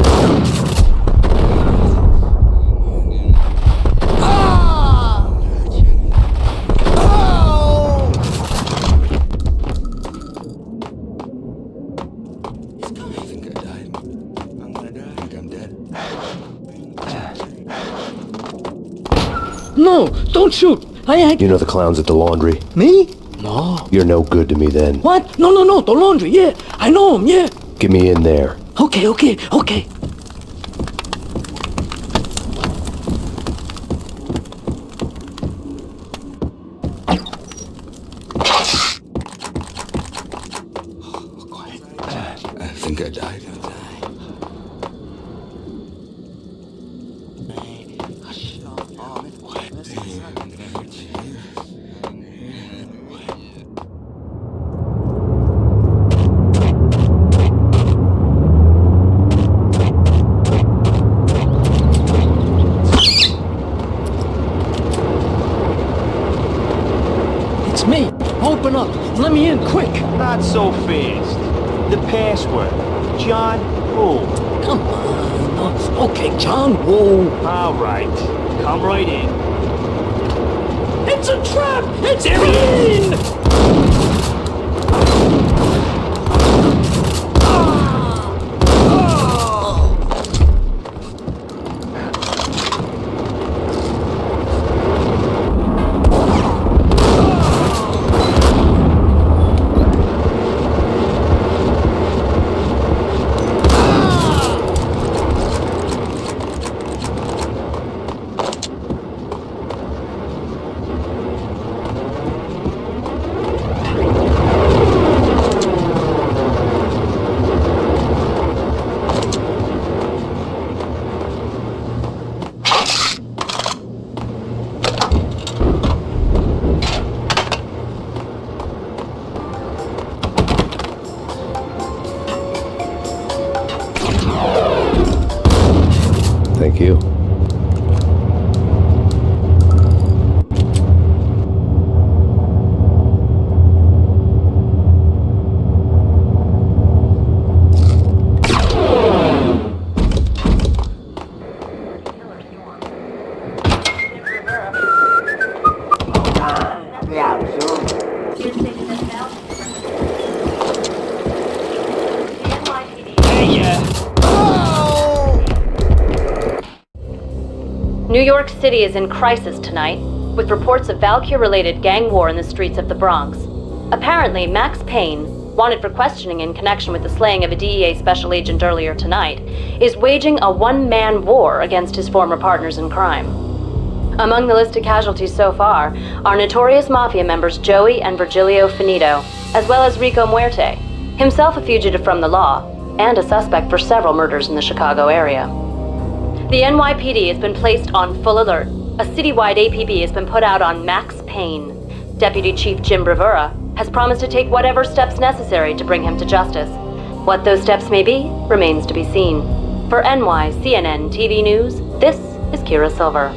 No, don't shoot. You know the clowns at the laundry? Me? No. You're no good to me then. What? No, the laundry, yeah. I know him, yeah. Get me in there. Okay. think I died. It's me. Open up. Let me in, quick. Not so fast. The password. John Woo. Come on. Okay, John Woo. All right. Come right in. It's a trap! It's in! Thank you. New York City is in crisis tonight, with reports of Valkyr-related gang war in the streets of the Bronx. Apparently, Max Payne, wanted for questioning in connection with the slaying of a DEA special agent earlier tonight, is waging a one-man war against his former partners in crime. Among the listed casualties so far are notorious mafia members Joey and Virgilio Finito, as well as Rico Muerte, himself a fugitive from the law, and a suspect for several murders in the Chicago area. The NYPD has been placed on full alert. A citywide APB has been put out on Max Payne. Deputy Chief Jim Bravura has promised to take whatever steps necessary to bring him to justice. What those steps may be remains to be seen. For CNN TV News, this is Kira Silver.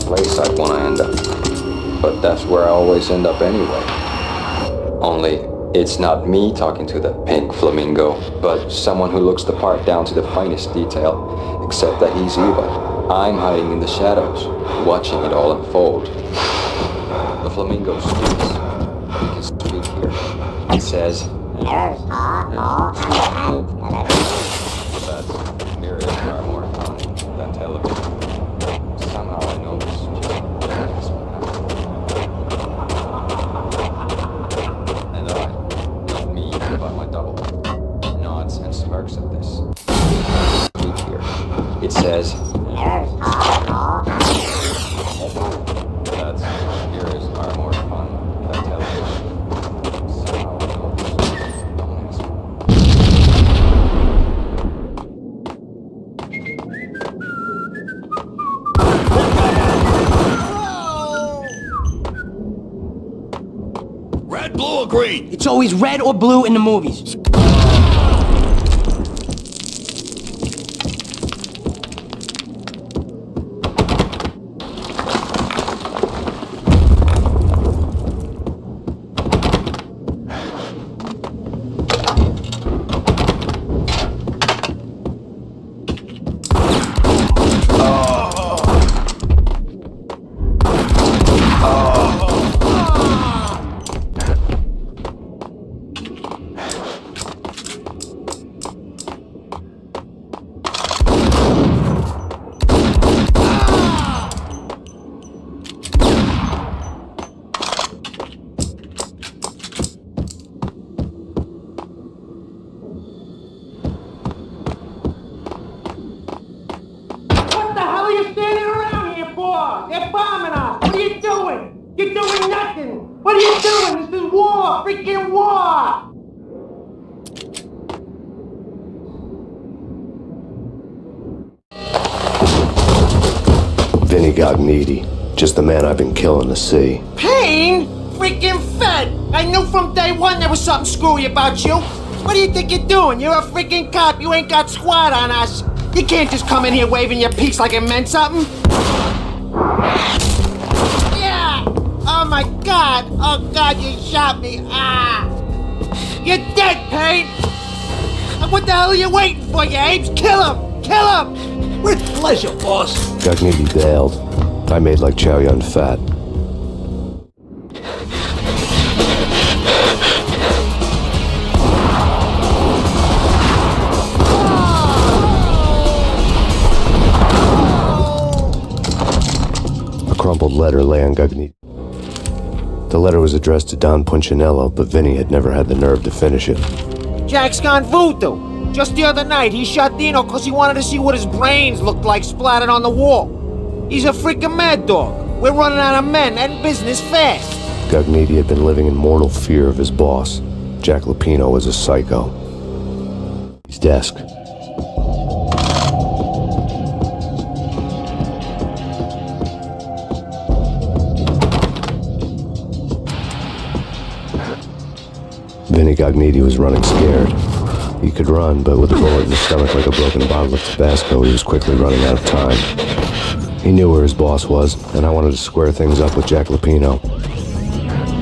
Place I'd want to end up. But that's where I always end up anyway. Only, it's not me talking to the pink flamingo, but someone who looks the part down to the finest detail, except that he's evil. I'm hiding in the shadows, watching it all unfold. The flamingo speaks. He can speak here. It says, that's mirrors are more fun than television. Somehow I know this. And not me, but my double, nods and smirks at this. Speak here. It says, that's mirrors are more fun than television. Somehow I know this. Don't ask me. green? It's always red or blue in the movies. They're bombing us! What are you doing? You're doing nothing! What are you doing? This is war! Freaking war! Vinny Gognitti, just the man I've been killing to see. Payne? Freaking Fed! I knew from day one there was something screwy about you. What do you think you're doing? You're a freaking cop. You ain't got squat on us. You can't just come in here waving your piece like it meant something. Yeah! Oh my God! Oh God, you shot me! Ah! You're dead, Payne! What the hell are you waiting for, you apes? Kill him! Kill him! With pleasure, boss. Gognitti bailed. I made like Chow Yun Fat. A crumpled letter lay on Gognitti. The letter was addressed to Don Punchinello, but Vinny had never had the nerve to finish it. Jack's gone voodoo. Just the other night, he shot Dino because he wanted to see what his brains looked like splattered on the wall. He's a freaking mad dog. We're running out of men and business fast. Gognitti had been living in mortal fear of his boss. Jack Lupino was a psycho. His desk. Vinny Gognitti was running scared. He could run, but with a bullet in his stomach like a broken bottle of Tabasco, he was quickly running out of time. He knew where his boss was, and I wanted to square things up with Jack Lupino.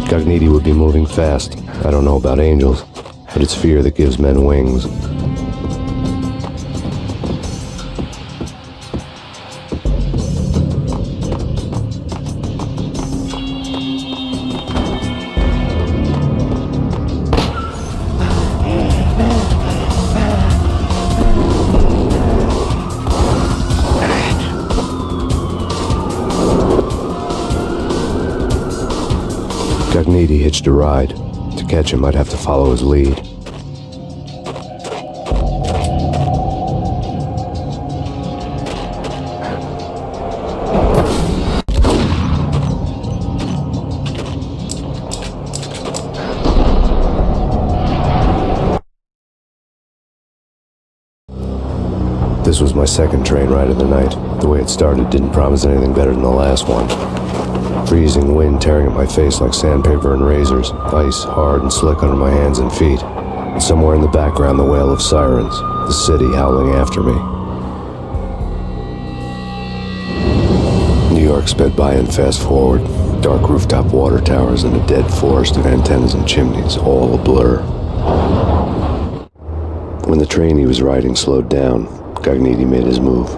Gognitti would be moving fast. I don't know about angels, but it's fear that gives men wings. Gognitti hitched a ride. To catch him, I'd have to follow his lead. This was my second train ride of the night. The way it started didn't promise anything better than the last one. Freezing wind tearing at my face like sandpaper and razors, ice hard and slick under my hands and feet. And somewhere in the background, the wail of sirens, the city howling after me. New York sped by in fast forward, dark rooftop water towers and a dead forest of antennas and chimneys, all a blur. When the train he was riding slowed down, Gognitti made his move.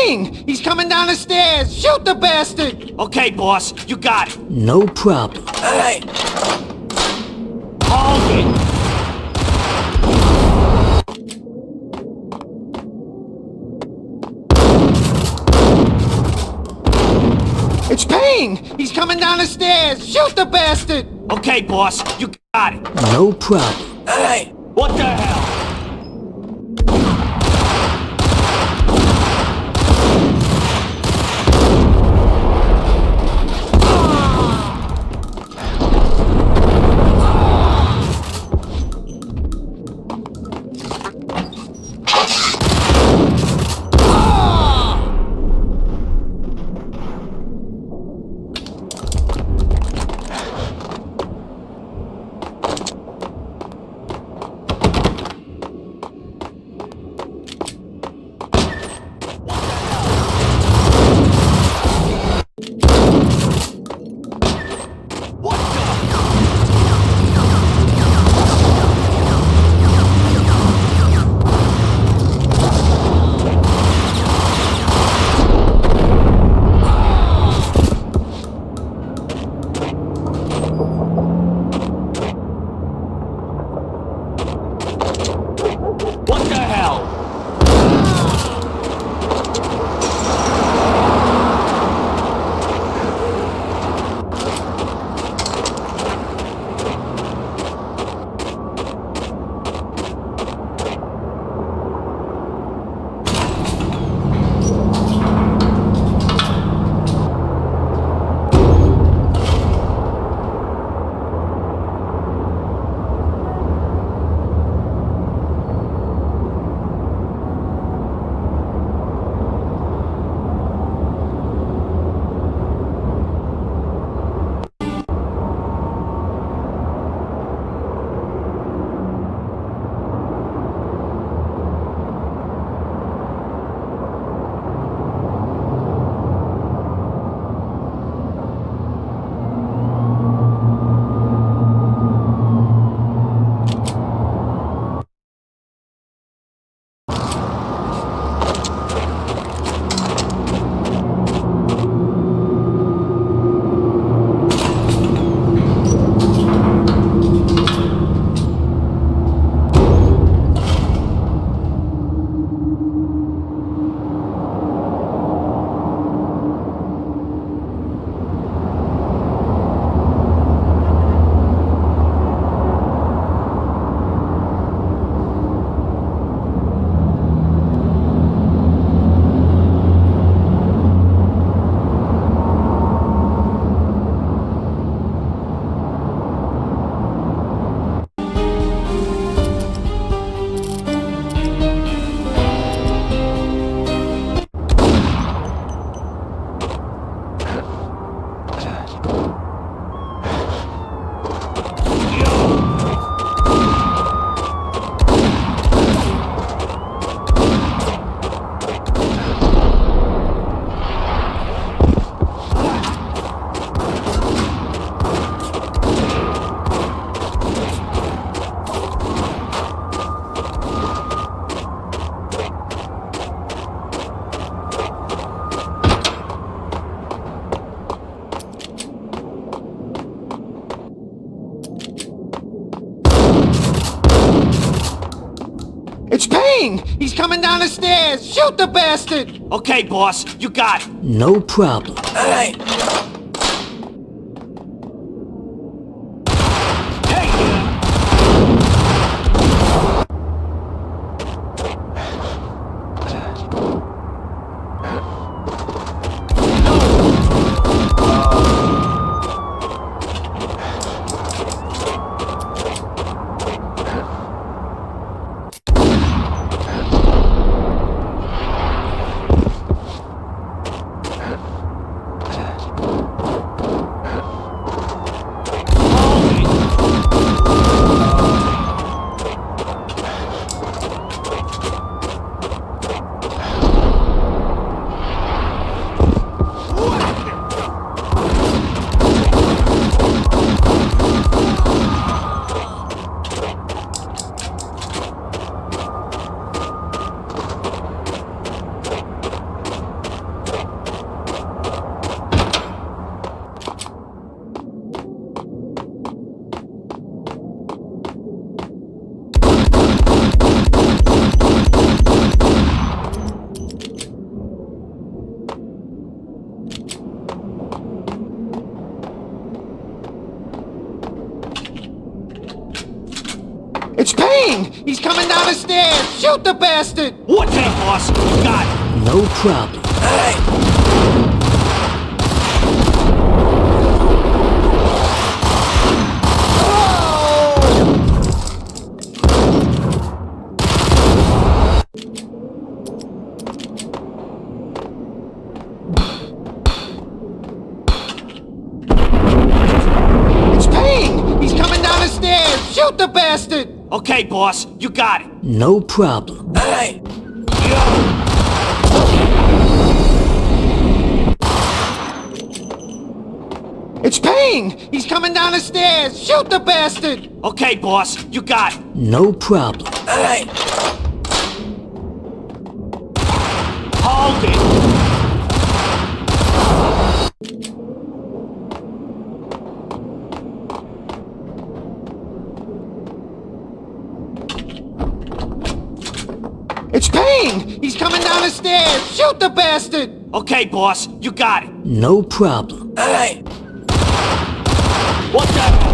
Payne! He's coming down the stairs! Shoot the bastard! Okay, boss, you got it. No problem. Hey! Hold it! It's Payne! He's coming down the stairs! Shoot the bastard! Okay, boss, you got it. No problem. Hey! What the hell? It's Payne! He's coming down the stairs! Shoot the bastard! Okay, boss, you got it. No problem. Hey! He's coming down the stairs! Shoot the bastard! What the boss? Got it. No problem. It's Payne! He's coming down the stairs! Shoot the bastard! Okay, boss, you got it. No problem. It's Payne! He's coming down the stairs! Shoot the bastard! Okay, boss, you got it. No problem. Hold it. It's Payne! He's coming down the stairs! Shoot the bastard! Okay, boss, you got it. No problem. What the hell?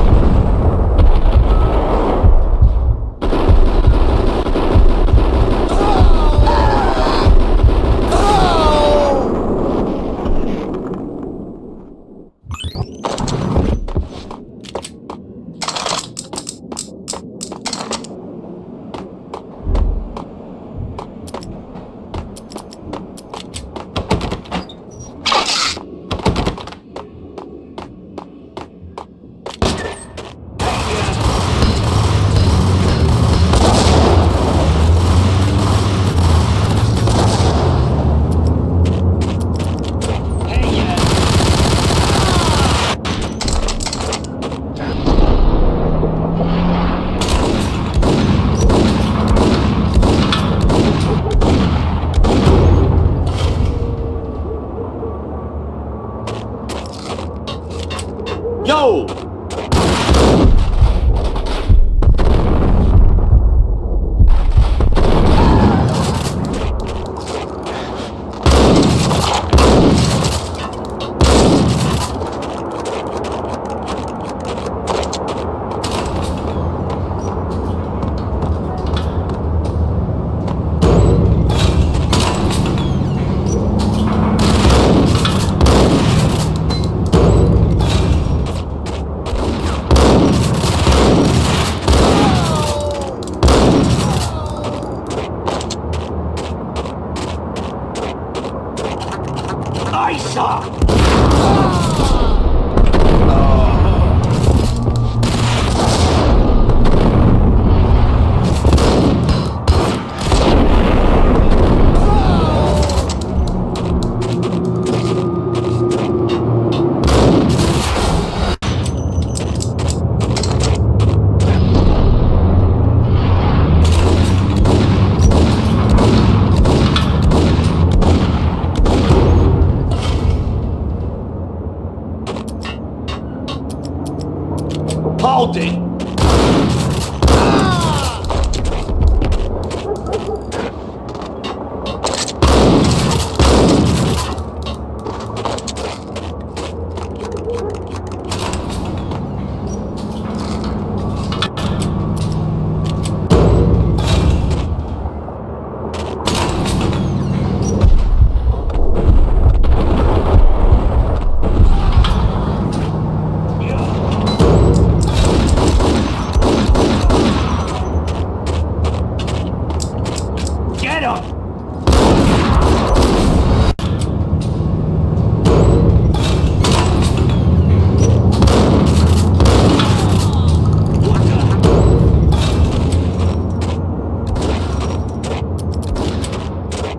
Yo! Hold it!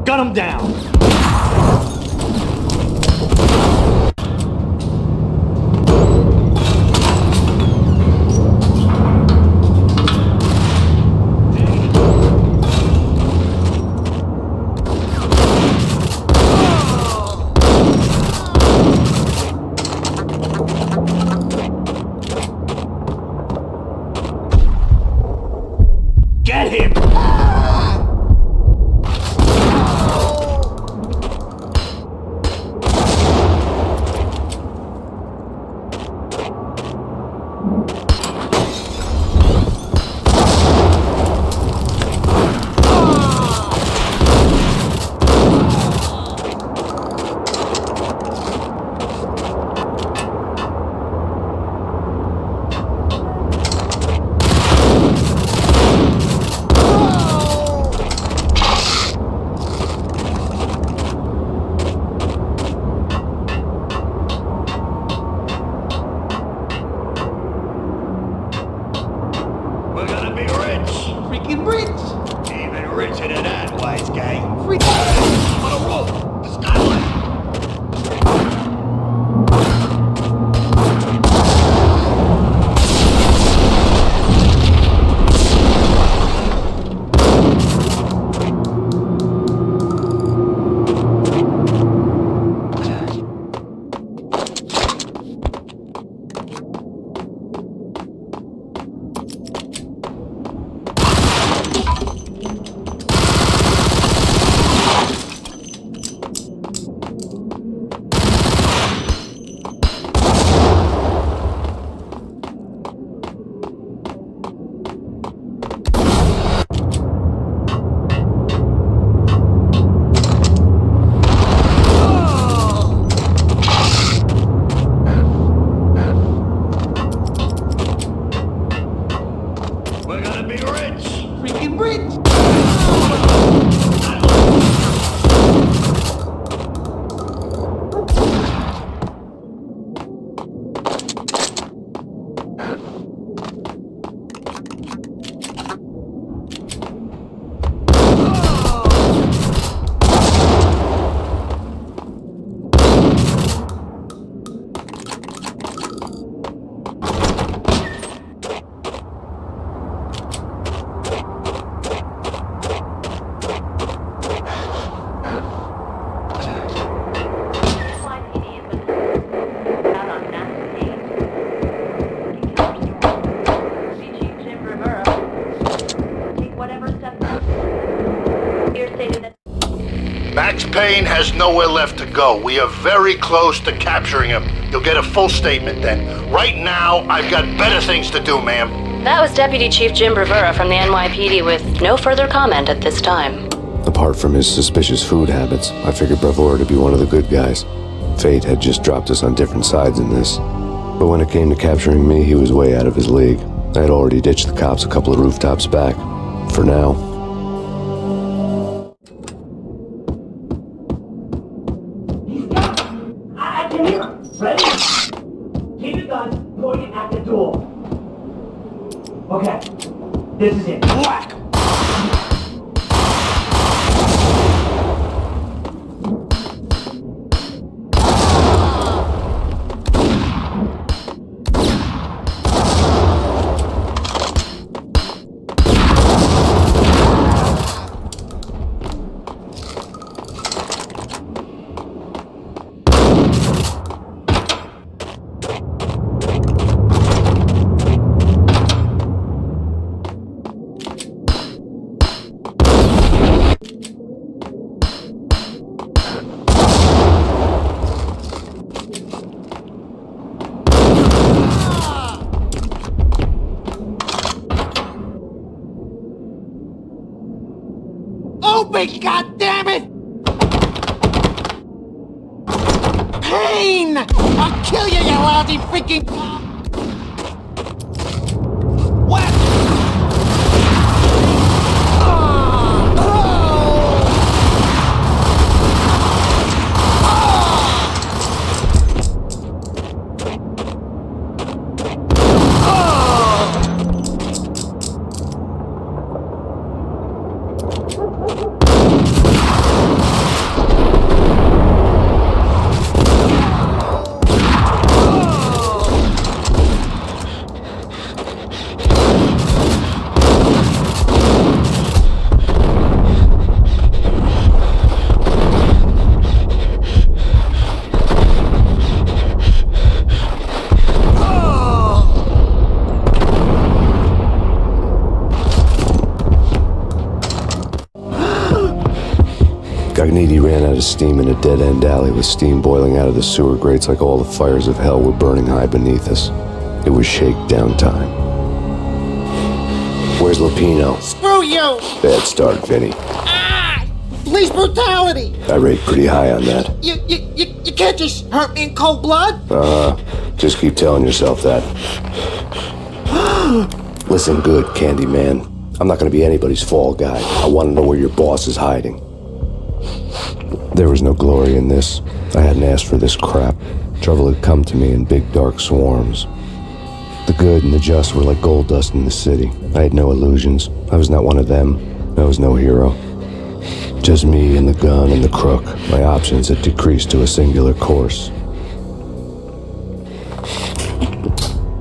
Gun him down! Get him! We're gonna be rich. Freaking rich! Even richer than that, wise guy. Freaking On a rope. The skyline. Max Payne has nowhere left to go. We are very close to capturing him. You'll get a full statement then. Right now, I've got better things to do, ma'am. That was Deputy Chief Jim Rivera from the NYPD with no further comment at this time. Apart from his suspicious food habits, I figured Bravura to be one of the good guys. Fate had just dropped us on different sides in this. But when it came to capturing me, he was way out of his league. I had already ditched the cops a couple of rooftops back. For now. I can hear him. Ready? Keep your guns pointed at the door. Okay, this is it. Whack! Open, goddammit! Payne! I'll kill you, you lousy freaking cop! What? Gagniti ran out of steam in a dead-end alley with steam boiling out of the sewer grates like all the fires of hell were burning high beneath us. It was shakedown time. Where's Lupino? Screw you! Bad start, Vinny. Ah! Police brutality! I rate pretty high on that. You can't just hurt me in cold blood! Just keep telling yourself that. Listen good, Candyman. I'm not gonna be anybody's fall guy. I want to know where your boss is hiding. There was no glory in this. I hadn't asked for this crap. Trouble had come to me in big dark swarms. The good and the just were like gold dust in the city. I had no illusions. I was not one of them. I was no hero. Just me and the gun and the crook. My options had decreased to a singular course.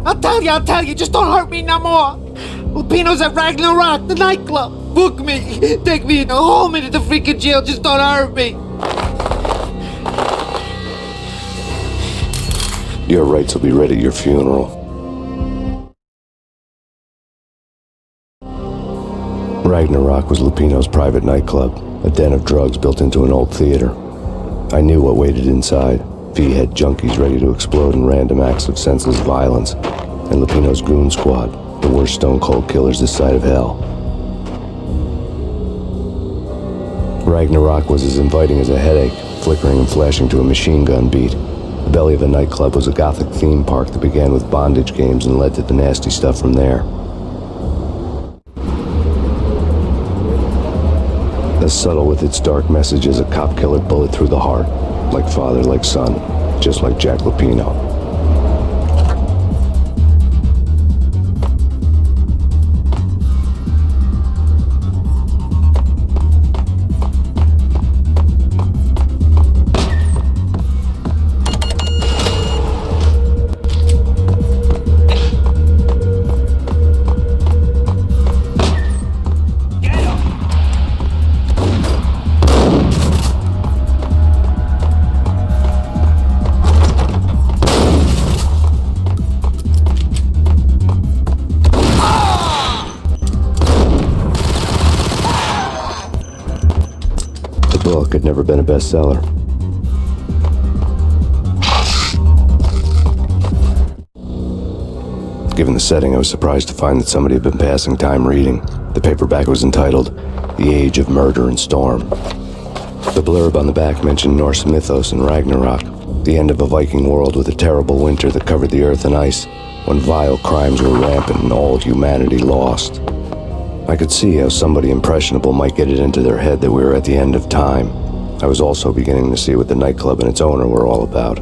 I'll tell you, just don't hurt me no more. Lupino's at Ragnarok, the nightclub. Book me. Take me home into the freaking jail, just don't hurt me. Your rights will be read at your funeral. Ragnarok was Lupino's private nightclub, a den of drugs built into an old theater. I knew what waited inside. V-head junkies ready to explode in random acts of senseless violence, and Lupino's goon squad, the worst stone-cold killers this side of hell. Ragnarok was as inviting as a headache, flickering and flashing to a machine gun beat. The belly of the nightclub was a gothic theme park that began with bondage games and led to the nasty stuff from there. As subtle with its dark message as a cop-killer bullet through the heart. Like father, like son, just like Jack Lupino. The book had never been a bestseller. Given the setting, I was surprised to find that somebody had been passing time reading. The paperback was entitled, The Age of Murder and Storm. The blurb on the back mentioned Norse mythos and Ragnarok, the end of a Viking world with a terrible winter that covered the earth in ice, when vile crimes were rampant and all humanity lost. I could see how somebody impressionable might get it into their head that we were at the end of time. I was also beginning to see what the nightclub and its owner were all about.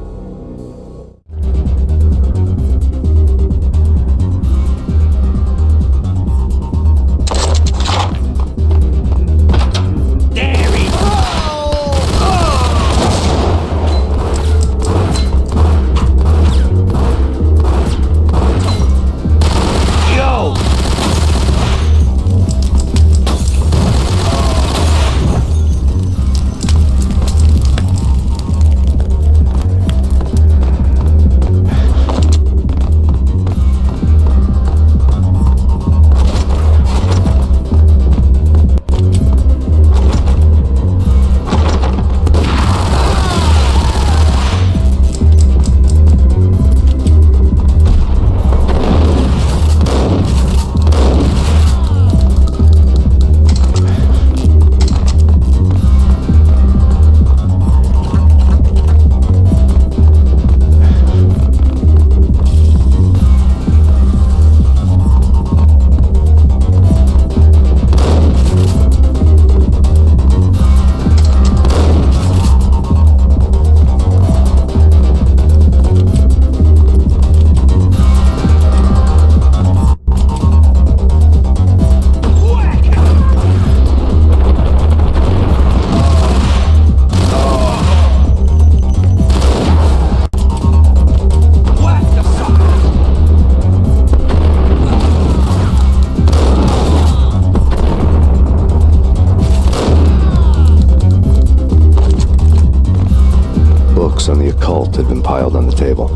On the occult had been piled on the table.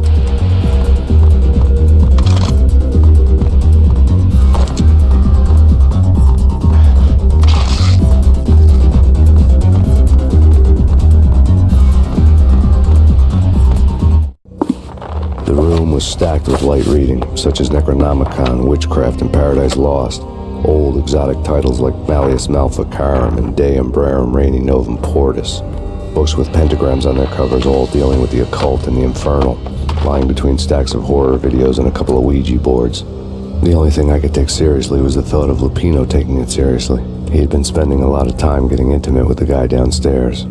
The room was stacked with light reading, such as Necronomicon, Witchcraft, and Paradise Lost. Old exotic titles like Malleus Maleficarum and De Umbrarum Reini Novum Portus. Books with pentagrams on their covers, all dealing with the occult and the infernal, lying between stacks of horror videos and a couple of Ouija boards. The only thing I could take seriously was the thought of Lupino taking it seriously. He had been spending a lot of time getting intimate with the guy downstairs.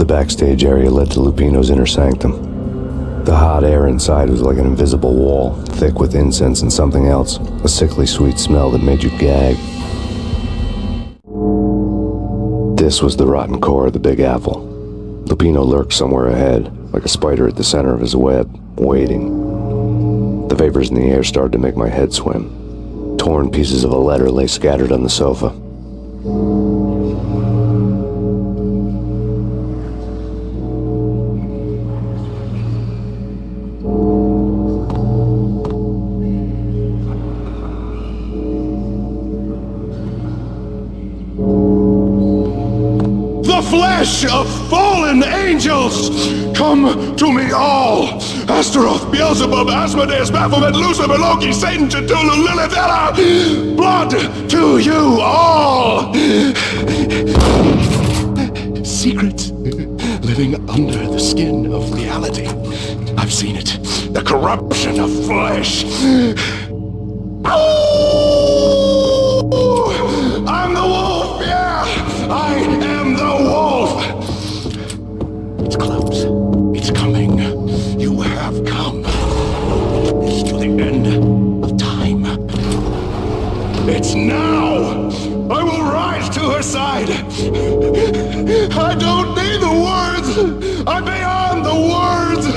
backstage area led to Lupino's inner sanctum. The hot air inside was like an invisible wall, thick with incense and something else, a sickly sweet smell that made you gag. This was the rotten core of the Big Apple. Lupino lurked somewhere ahead, like a spider at the center of his web, waiting. The vapors in the air started to make my head swim. Torn pieces of a letter lay scattered on the sofa. The flesh of fallen angels! Come to me all! Astaroth, Beelzebub, Asmodeus, Baphomet, Lucifer, Loki, Satan, Cthulhu, Lilith, Ella! Blood to you all! Secrets living under the skin of reality. I've seen it. The corruption of flesh. Oh! I'm the wolf, yeah! I am the wolf! It's close. It's coming. You have come. It's to the end of time. It's now! I will rise to her side! I don't need the words! I'm beyond the words!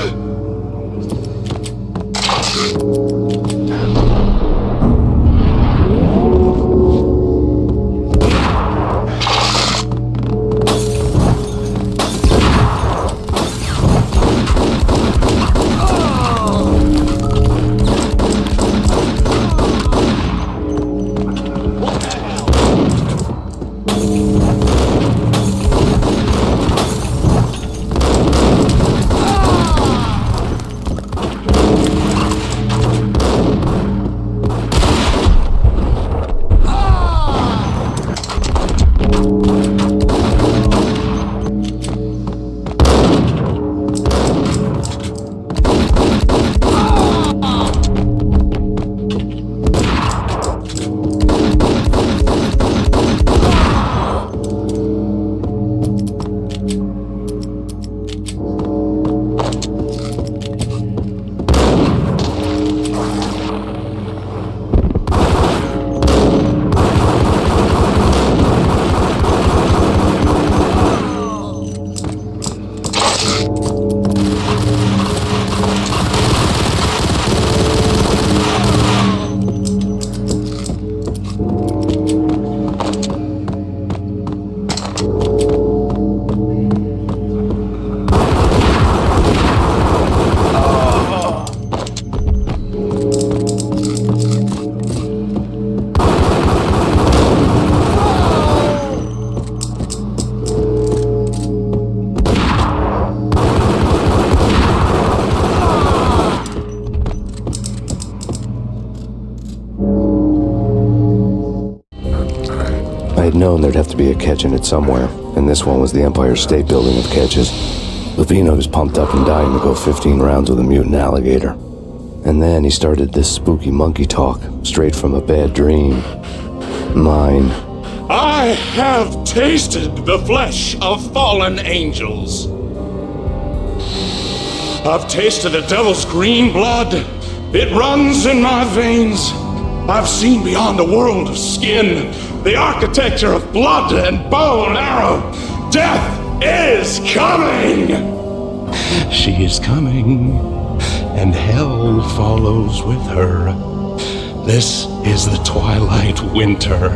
I had known there'd have to be a catch in it somewhere, and this one was the Empire State Building of catches. Lupino was pumped up and dying to go 15 rounds with a mutant alligator. And then he started this spooky monkey talk, straight from a bad dream. Mine. I have tasted the flesh of fallen angels. I've tasted the devil's green blood. It runs in my veins. I've seen beyond the world of skin, the architecture of blood and bow and arrow. Death is coming! She is coming, and hell follows with her. This is the twilight winter.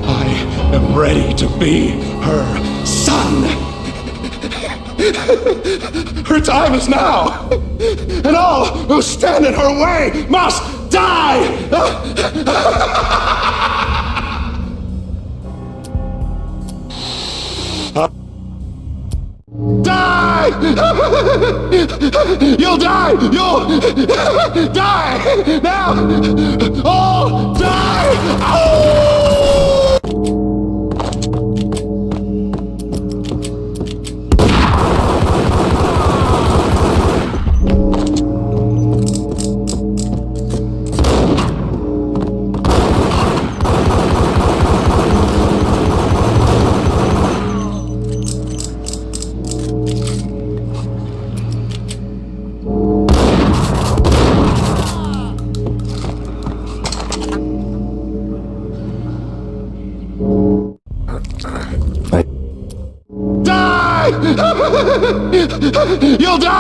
I am ready to be her son. Her time is now, and all who stand in her way must die! Die! You'll die! You'll die! Now! All die! Oh!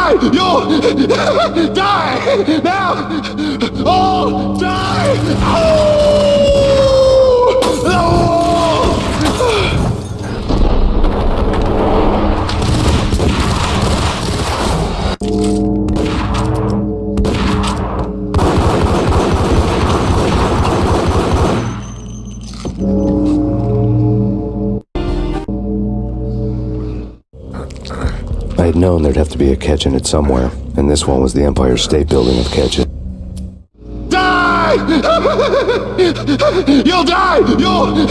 die! You'll die! Now! All die! I had known there'd have to be a catch in it somewhere, and this one was the Empire State Building of catches. Die! You'll die! You'll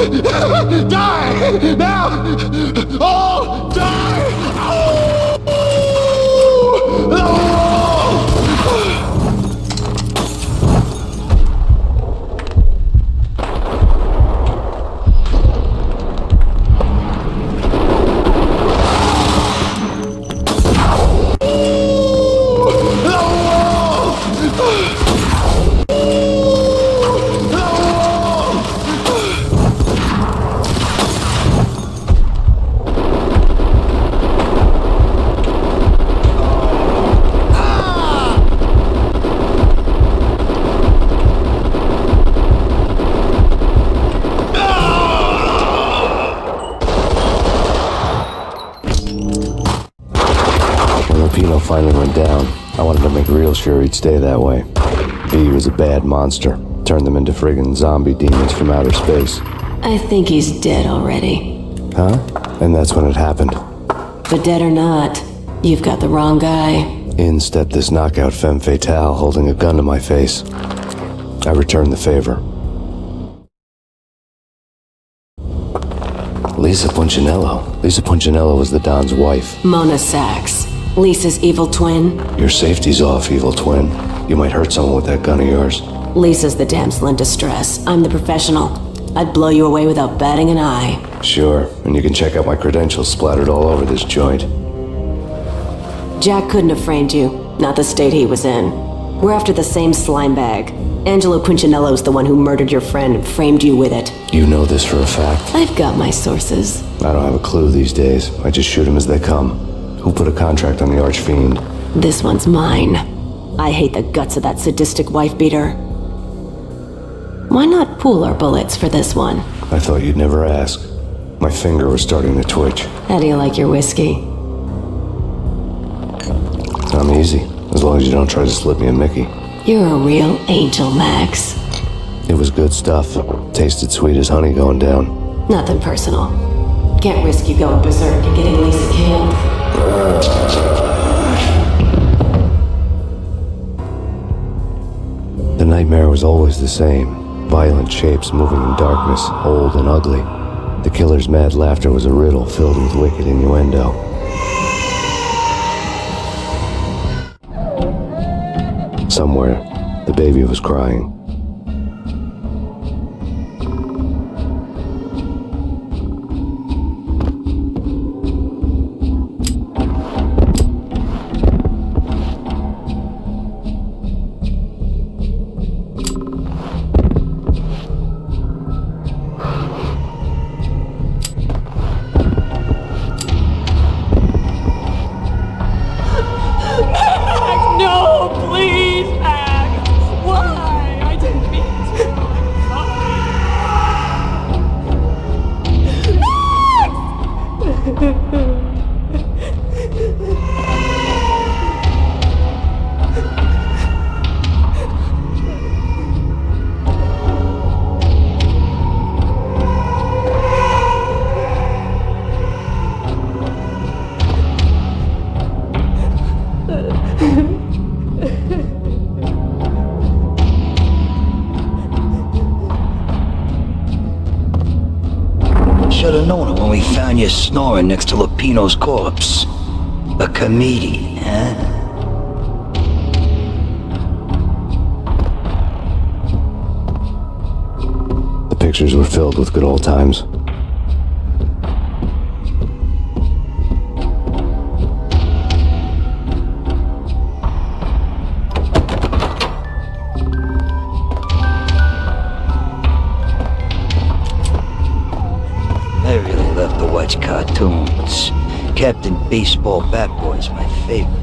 die! Now! All die! Finally went down. I wanted to make real sure he'd stay that way. He was a bad monster. Turned them into friggin' zombie demons from outer space. I think he's dead already. Huh? And that's when it happened. But dead or not, you've got the wrong guy. In stepped this knockout femme fatale holding a gun to my face. I returned the favor. Lisa Punchinello. Lisa Punchinello was the Don's wife. Mona Sachs. Lisa's evil twin. Your safety's off, evil twin. You might hurt someone with that gun of yours. Lisa's the damsel in distress. I'm the professional. I'd blow you away without batting an eye. Sure, and you can check out my credentials splattered all over this joint. Jack couldn't have framed you. Not the state he was in. We're after the same slime bag. Angelo Punchinello's the one who murdered your friend and framed you with it. You know this for a fact? I've got my sources. I don't have a clue these days. I just shoot them as they come. Who put a contract on the Archfiend? This one's mine. I hate the guts of that sadistic wife-beater. Why not pool our bullets for this one? I thought you'd never ask. My finger was starting to twitch. How do you like your whiskey? I'm easy, as long as you don't try to slip me a Mickey. You're a real angel, Max. It was good stuff. Tasted sweet as honey going down. Nothing personal. Can't risk you going berserk and getting Lisa killed. The nightmare was always the same. Violent shapes moving in darkness, old and ugly. The killer's mad laughter was a riddle filled with wicked innuendo. Somewhere, the baby was crying. Should've known it when we found you snoring next to Lupino's corpse. A comedian, huh? The pictures were filled with good old times. I really love to watch cartoons. Captain Baseball Bat Boy's my favorite.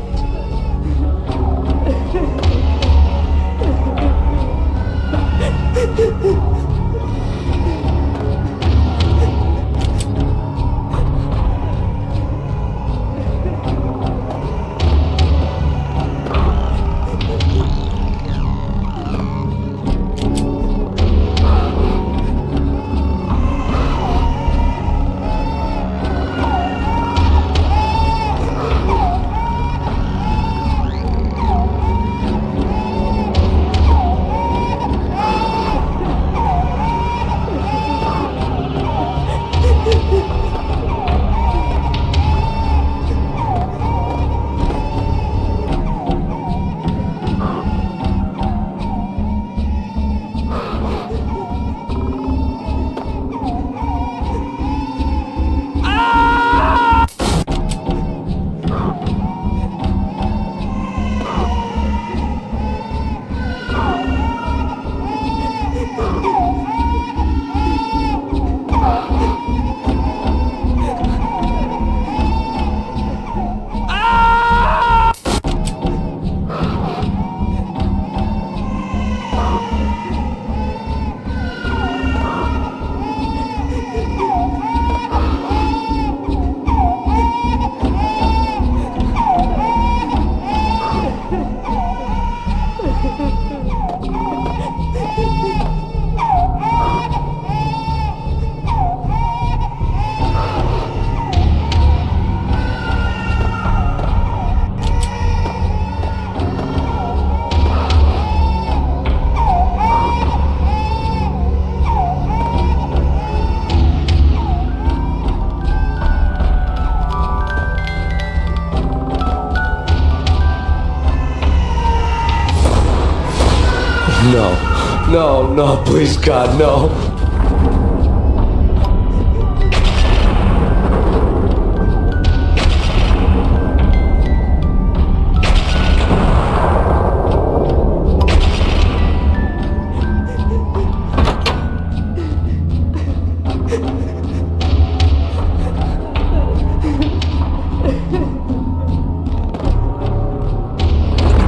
No, please, God, no.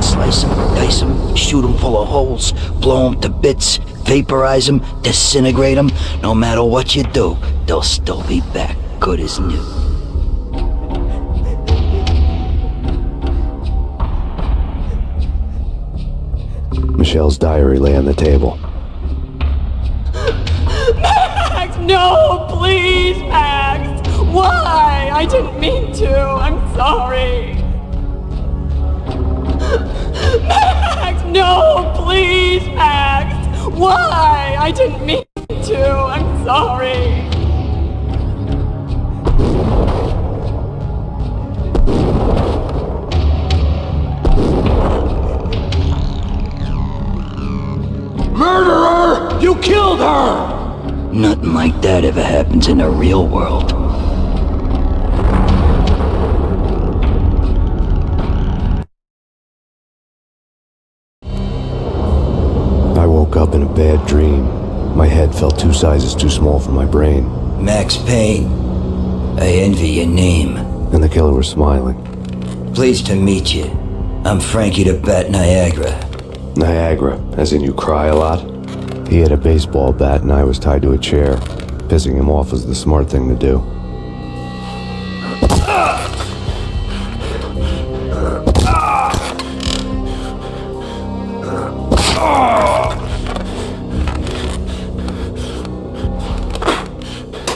Slice them, dice them, shoot them full of holes, blow them to bits, vaporize them, disintegrate them. No matter what you do, they'll still be back, good as new. Michelle's diary lay on the table. Max, no, please, Max. Why? I didn't mean to. I'm sorry. Max, no, please, Max. Why? I didn't mean to. I'm sorry. Murderer! You killed her! Nothing like that ever happens in the real world. I woke up in a bad dream. My head felt 2 sizes too small for my brain. Max Payne. I envy your name. And the killer was smiling. Pleased to meet you. I'm Frankie the Bat Niagara. Niagara, as in you cry a lot? He had a baseball bat and I was tied to a chair. Pissing him off was the smart thing to do.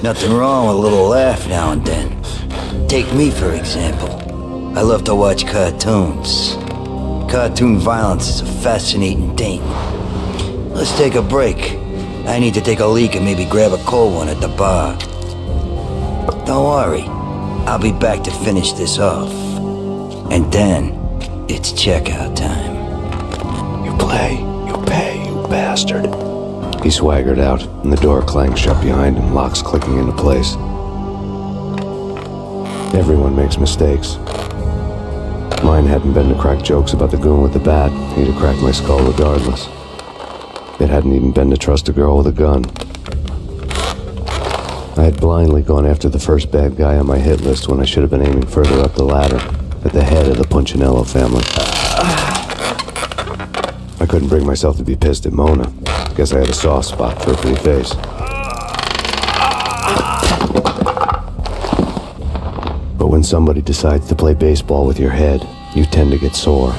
Nothing wrong with a little laugh now and then. Take me, for example. I love to watch cartoons. Cartoon violence is a fascinating thing. Let's take a break. I need to take a leak and maybe grab a cold one at the bar. Don't worry. I'll be back to finish this off. And then, it's checkout time. You play, you pay, you bastard. He swaggered out, and the door clanged shut behind him, locks clicking into place. Everyone makes mistakes. Mine hadn't been to crack jokes about the goon with the bat. He'd have cracked my skull regardless. It hadn't even been to trust a girl with a gun. I had blindly gone after the first bad guy on my hit list when I should have been aiming further up the ladder, at the head of the Punchinello family. I couldn't bring myself to be pissed at Mona. Guess I had a soft spot for her pretty face. But when somebody decides to play baseball with your head, you tend to get sore.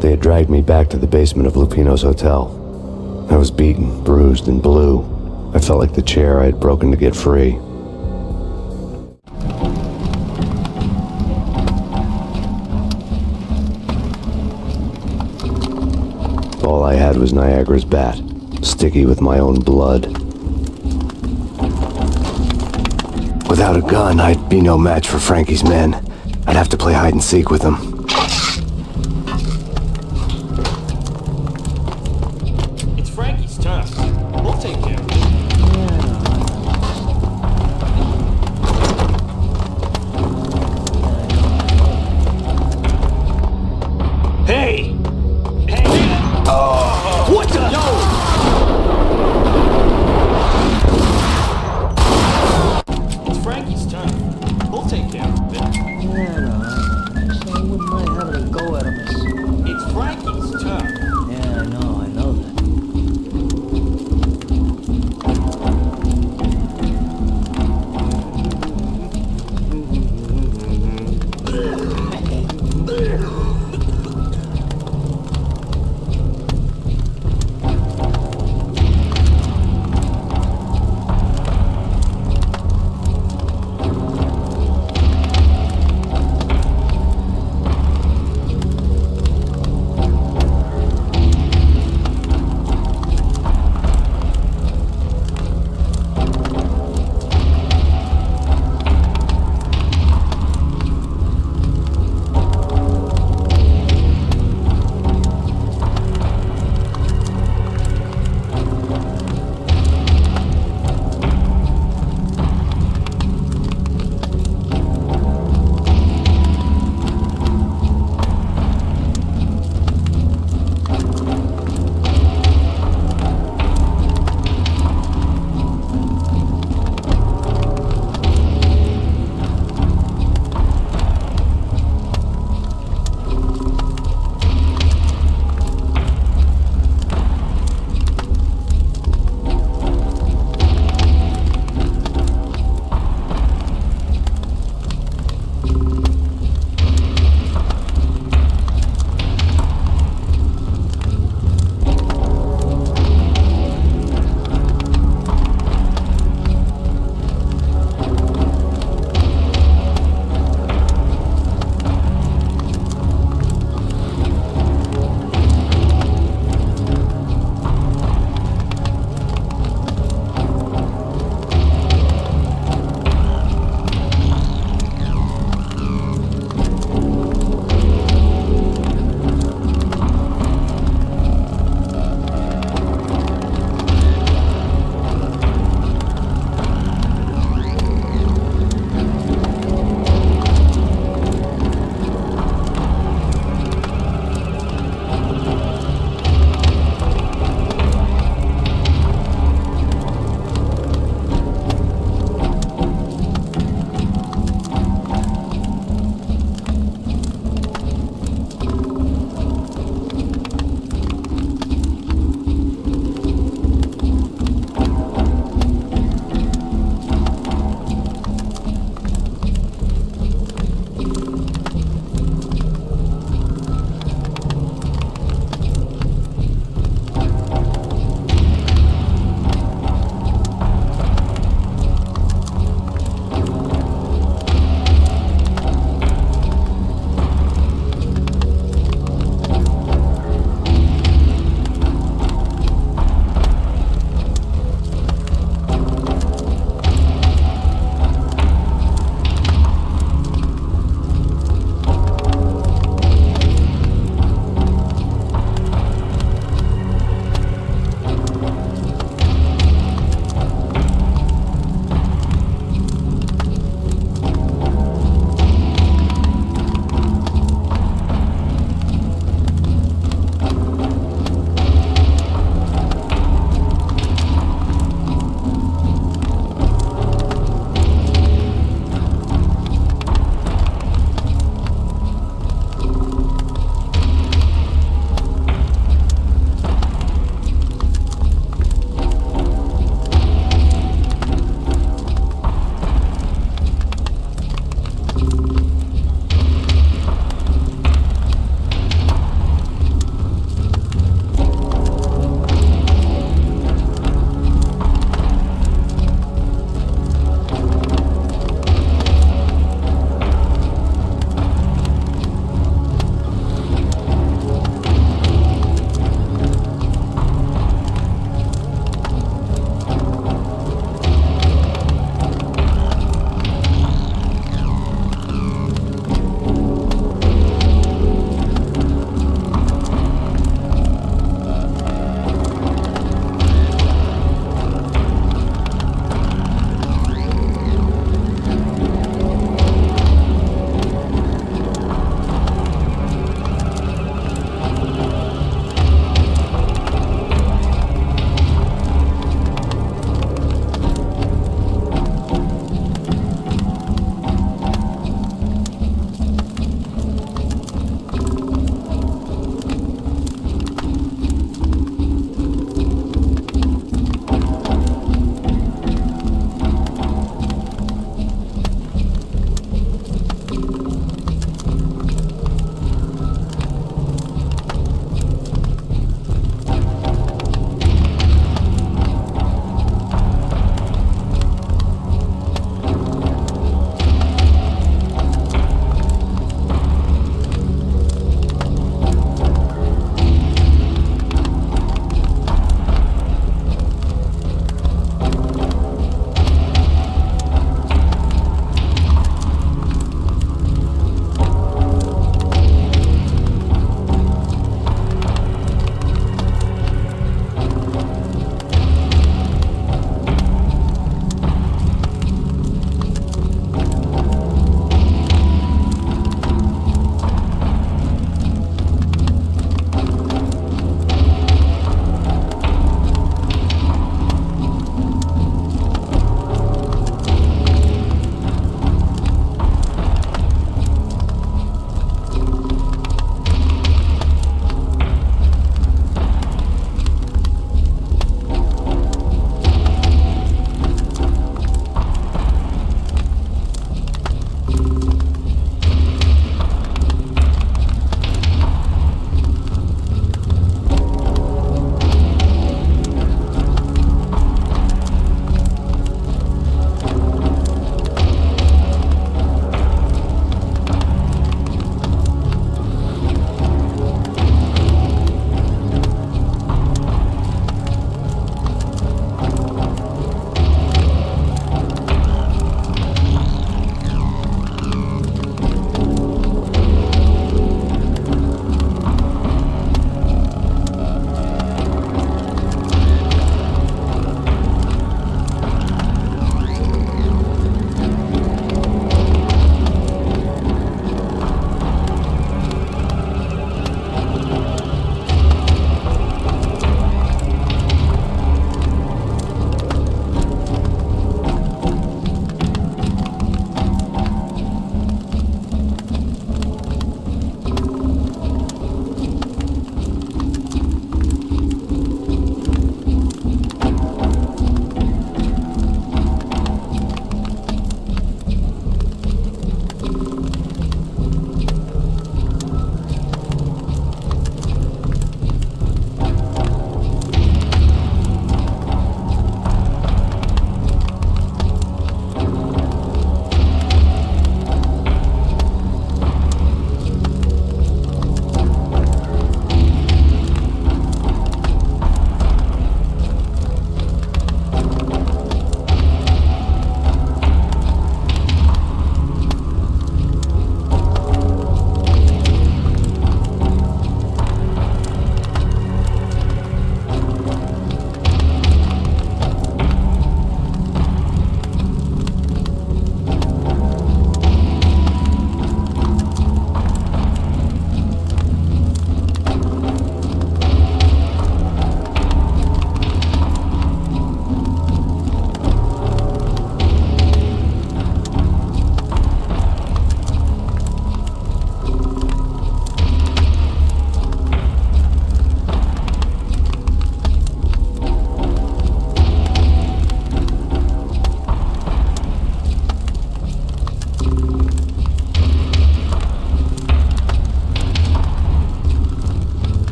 They had dragged me back to the basement of Lupino's hotel. I was beaten, bruised, and blue. I felt like the chair I had broken to get free. All I had was Niagara's bat, sticky with my own blood. Without a gun, I'd be no match for Frankie's men. I'd have to play hide and seek with them. It's Frankie's turn. We'll take care of it. Hey! What the? It's Frankie's turn. We'll take care of it.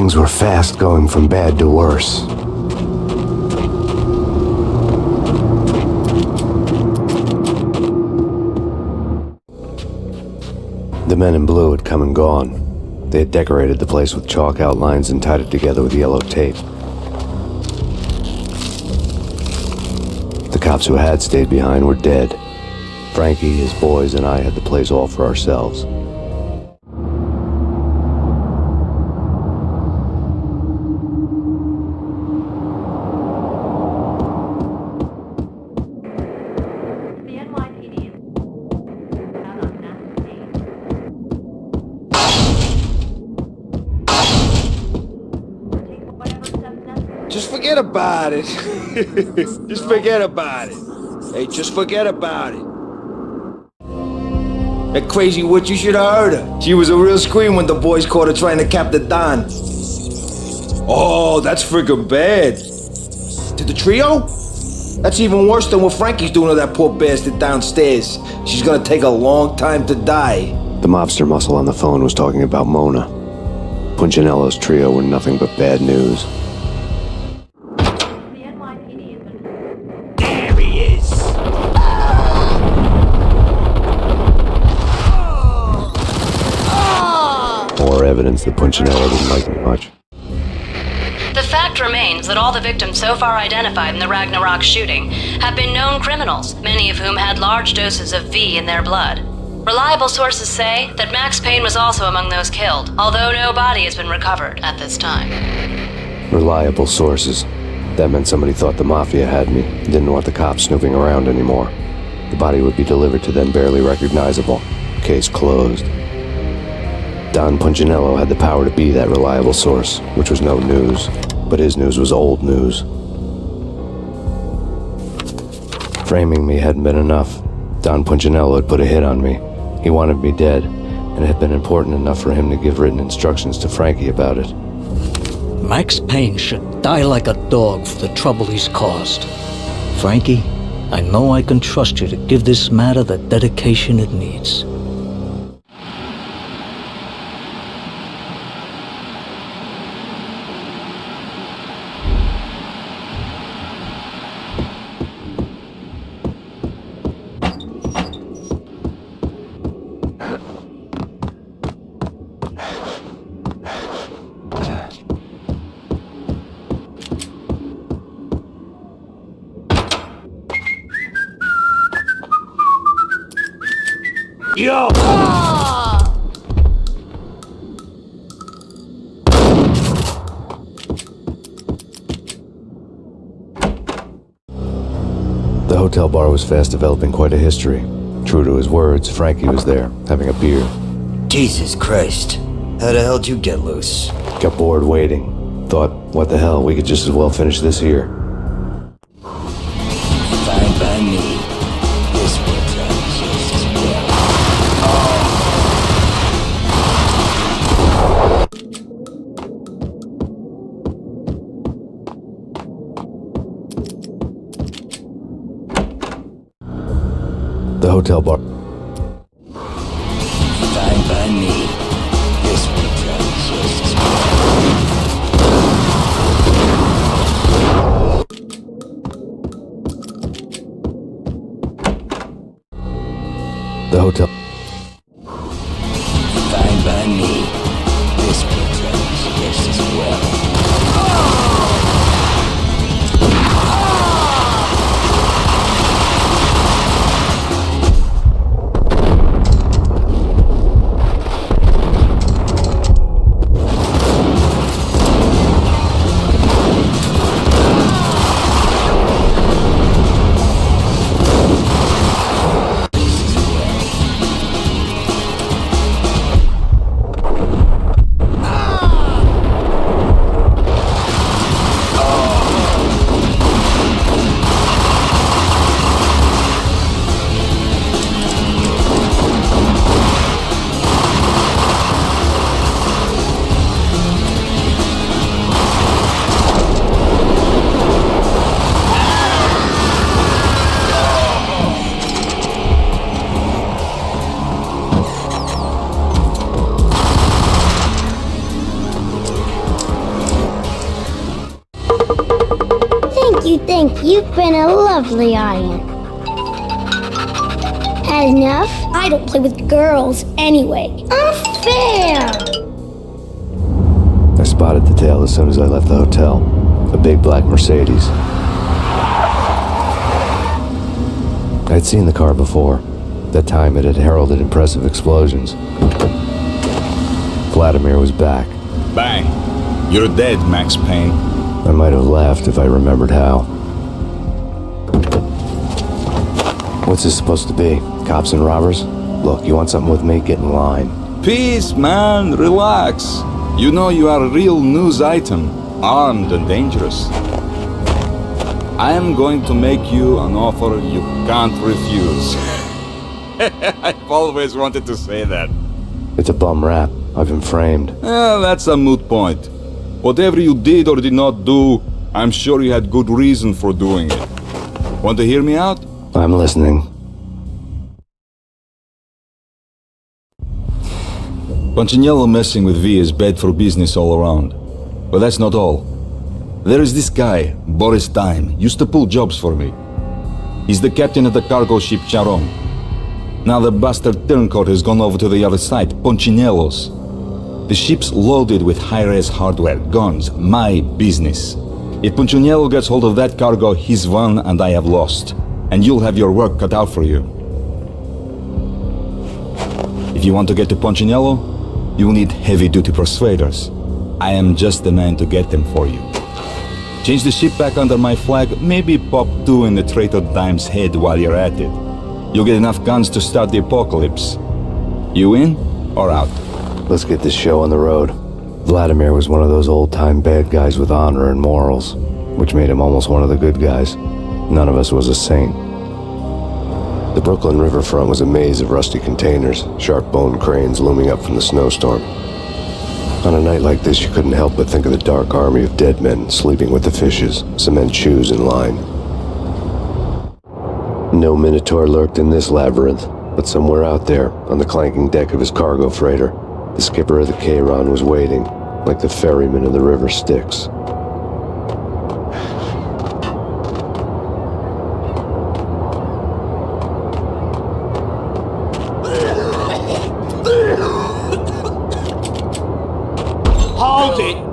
Things were fast going from bad to worse. The men in blue had come and gone. They had decorated the place with chalk outlines and tied it together with yellow tape. The cops who had stayed behind were dead. Frankie, his boys, and I had the place all for ourselves. Just forget about it. Just forget about it. Hey, just forget about it. That crazy witch, you should have heard her. She was a real scream when the boys caught her trying to cap the Don. Oh, that's friggin' bad. To the trio? That's even worse than what Frankie's doing to that poor bastard downstairs. She's gonna take a long time to die. The mobster muscle on the phone was talking about Mona. Punchinello's trio were nothing but bad news. There he is! More evidence that Punchinello didn't like me much. The fact remains that all the victims so far identified in the Ragnarok shooting have been known criminals, many of whom had large doses of V in their blood. Reliable sources say that Max Payne was also among those killed, although no body has been recovered at this time. Reliable sources. That meant somebody thought the Mafia had me, didn't want the cops snooping around anymore. The body would be delivered to them barely recognizable. Case closed. Don Punchinello had the power to be that reliable source, which was no news. But his news was old news. Framing me hadn't been enough. Don Punchinello had put a hit on me. He wanted me dead, and it had been important enough for him to give written instructions to Frankie about it. Max Payne should die like a dog for the trouble he's caused. Frankie, I know I can trust you to give this matter the dedication it needs. Yo! The hotel bar was fast developing quite a history. True to his words, Frankie was there, having a beer. Jesus Christ. How the hell did you get loose? Got bored waiting. Thought, what the hell, we could just as well finish this here. Fine by me. This works out just as well. The hotel bar. Fine by me. This works out just as The hotel. Fine by me. This works out just as well. think you've been a lovely audience. Had enough? I don't play with girls anyway. Unfair! I spotted the tail as soon as I left the hotel. A big black Mercedes. I'd seen the car before. That time it had heralded impressive explosions. Vladimir was back. Bang! You're dead, Max Payne. I might have laughed if I remembered how. What's this supposed to be? Cops and robbers? Look, you want something with me? Get in line. Peace, man. Relax. You know you are a real news item. Armed and dangerous. I am going to make you an offer you can't refuse. I've always wanted to say that. It's a bum rap. I've been framed. That's a moot point. Whatever you did or did not do, I'm sure you had good reason for doing it. Want to hear me out? I'm listening. Punchinello messing with V is bad for business all around. But that's not all. There is this guy, Boris Dime, used to pull jobs for me. He's the captain of the cargo ship Charon. Now the bastard turncoat has gone over to the other side, Punchinello's. The ship's loaded with high-res hardware, guns, my business. If Punchinello gets hold of that cargo, he's won and I have lost. And you'll have your work cut out for you. If you want to get to Punchinello, you need heavy-duty persuaders. I am just the man to get them for you. Change the ship back under my flag, maybe pop 2 in the traitor Dime's head while you're at it. You'll get enough guns to start the apocalypse. You in or out? Let's get this show on the road. Vladimir was one of those old-time bad guys with honor and morals, which made him almost one of the good guys. None of us was a saint. The Brooklyn riverfront was a maze of rusty containers, sharp-boned cranes looming up from the snowstorm. On a night like this, you couldn't help but think of the dark army of dead men sleeping with the fishes, cement shoes in line. No Minotaur lurked in this labyrinth, but somewhere out there, on the clanking deck of his cargo freighter, the skipper of the Chiron was waiting, like the ferryman of the river Styx. Hold it!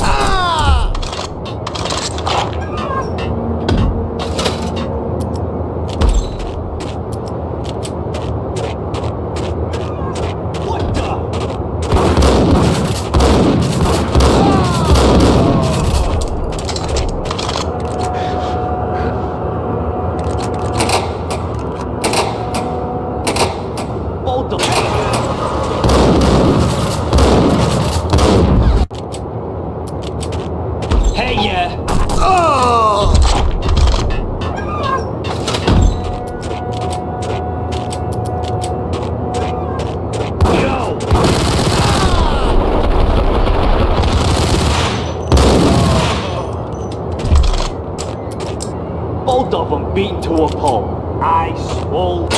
Both of them beaten to a pulp. I swole.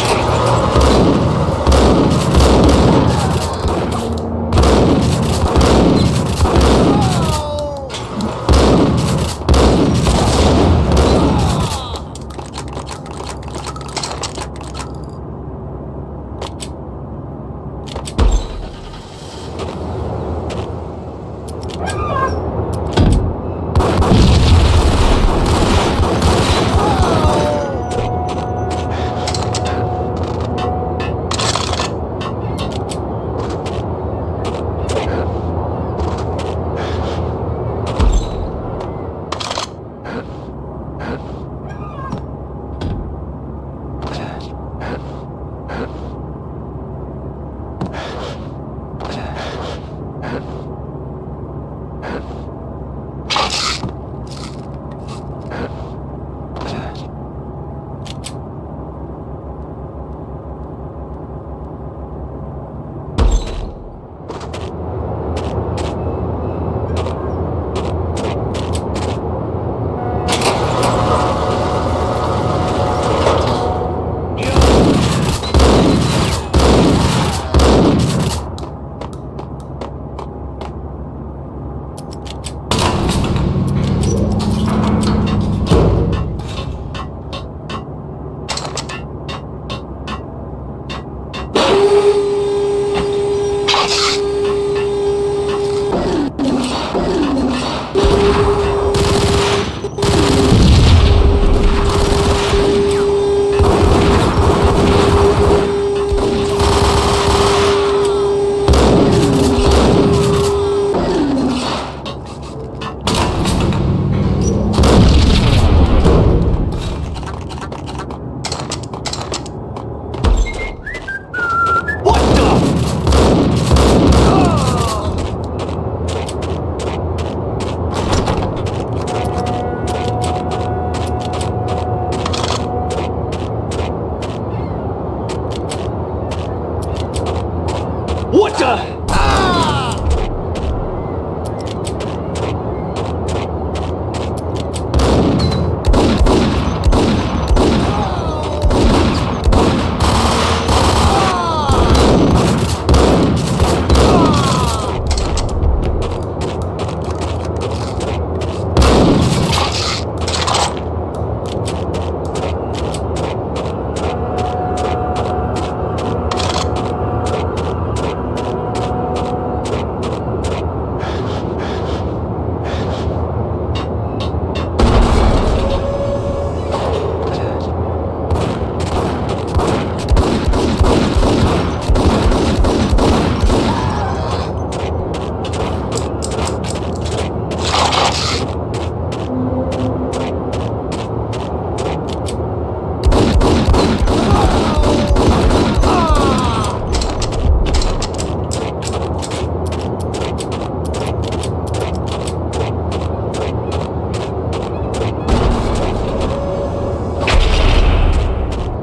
What the?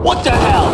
What the hell?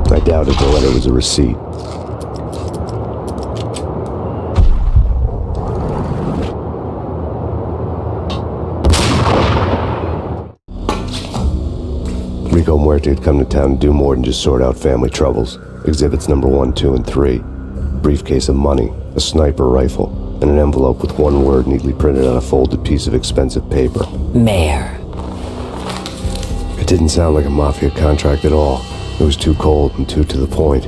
I doubted the letter was a receipt. Rico Muerte had come to town to do more than just sort out family troubles. Exhibits number 1, 2, and 3. Briefcase of money, a sniper rifle, and an envelope with one word neatly printed on a folded piece of expensive paper. Mayor. It didn't sound like a mafia contract at all. It was too cold and too to the point.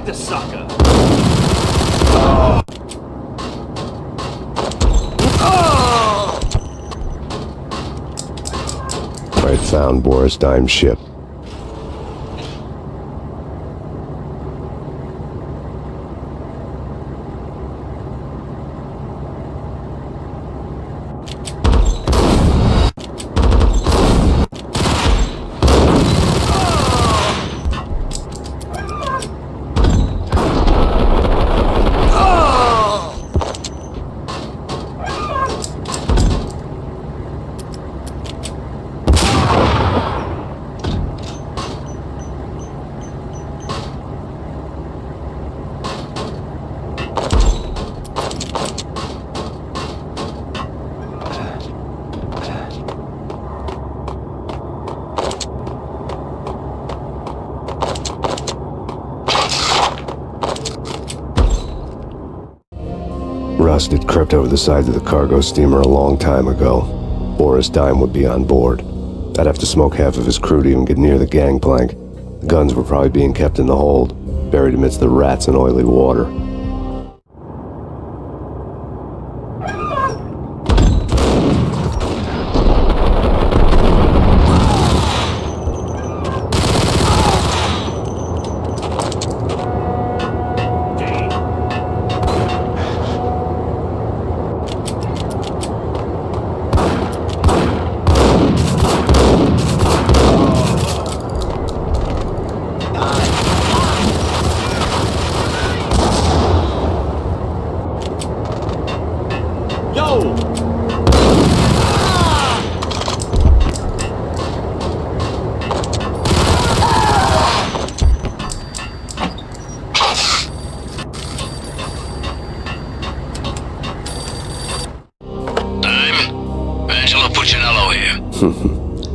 Take the sucker! I found Boris Dime's ship. Rust had crept over the sides of the cargo steamer a long time ago. Boris Dime would be on board. I'd have to smoke half of his crew to even get near the gangplank. The guns were probably being kept in the hold, buried amidst the rats and oily water.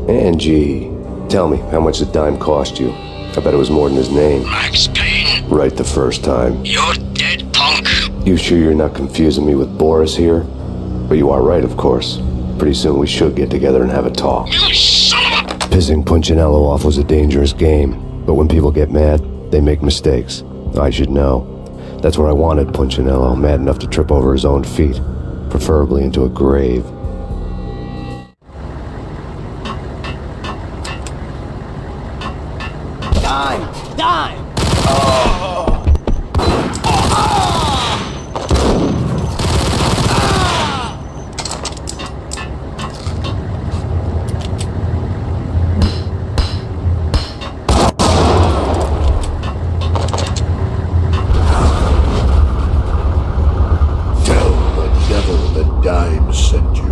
Angie, tell me, how much did Dime cost you? I bet it was more than his name. Max Payne. Right the first time. You're dead, punk. You sure you're not confusing me with Boris here? But you are right, of course. Pretty soon we should get together and have a talk. You son of a... Pissing Punchinello off was a dangerous game, but when people get mad, they make mistakes. I should know. That's where I wanted Punchinello, mad enough to trip over his own feet, preferably into a grave. Dime! Tell the devil that Dime sent you.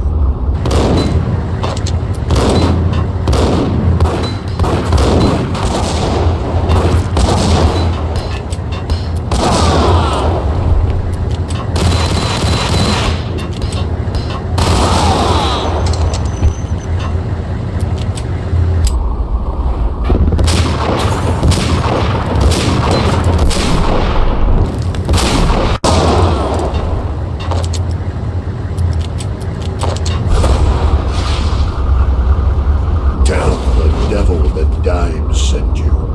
Dime sent you.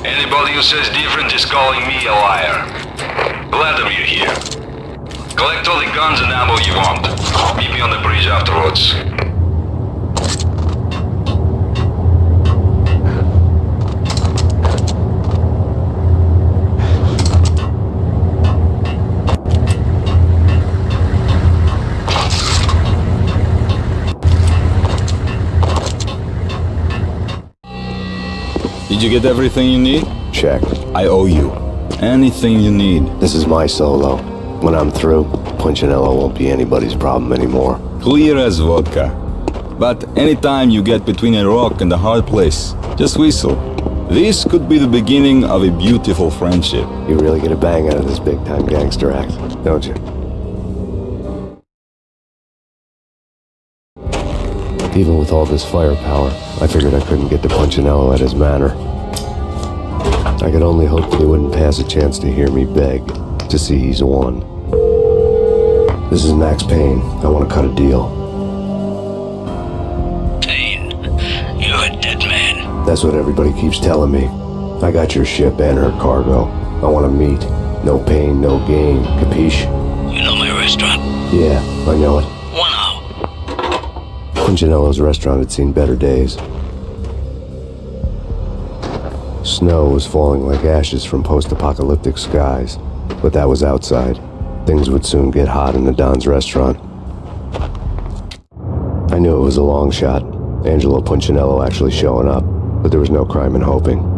Anybody who says different is calling me a liar. Glad of you here. Collect all the guns and ammo you want. Meet me on the bridge afterwards. Did you get everything you need? Check. I owe you. Anything you need. This is my solo. When I'm through, Punchinello won't be anybody's problem anymore. Clear as vodka. But anytime you get between a rock and a hard place, just whistle. This could be the beginning of a beautiful friendship. You really get a bang out of this big-time gangster act, don't you? Even with all this firepower, I figured I couldn't get to Punchinello at his manor. I could only hope that he wouldn't pass a chance to hear me beg to see he's won. This is Max Payne. I want to cut a deal. Payne, you're a dead man. That's what everybody keeps telling me. I got your ship and her cargo. I want to meet. No pain, no gain. Capiche? You know my restaurant? Yeah, I know it. 1 hour. Punchinello's restaurant had seen better days. Snow was falling like ashes from post-apocalyptic skies, but that was outside. Things would soon get hot in the Don's restaurant. I knew it was a long shot, Angelo Punchinello actually showing up, but there was no crime in hoping.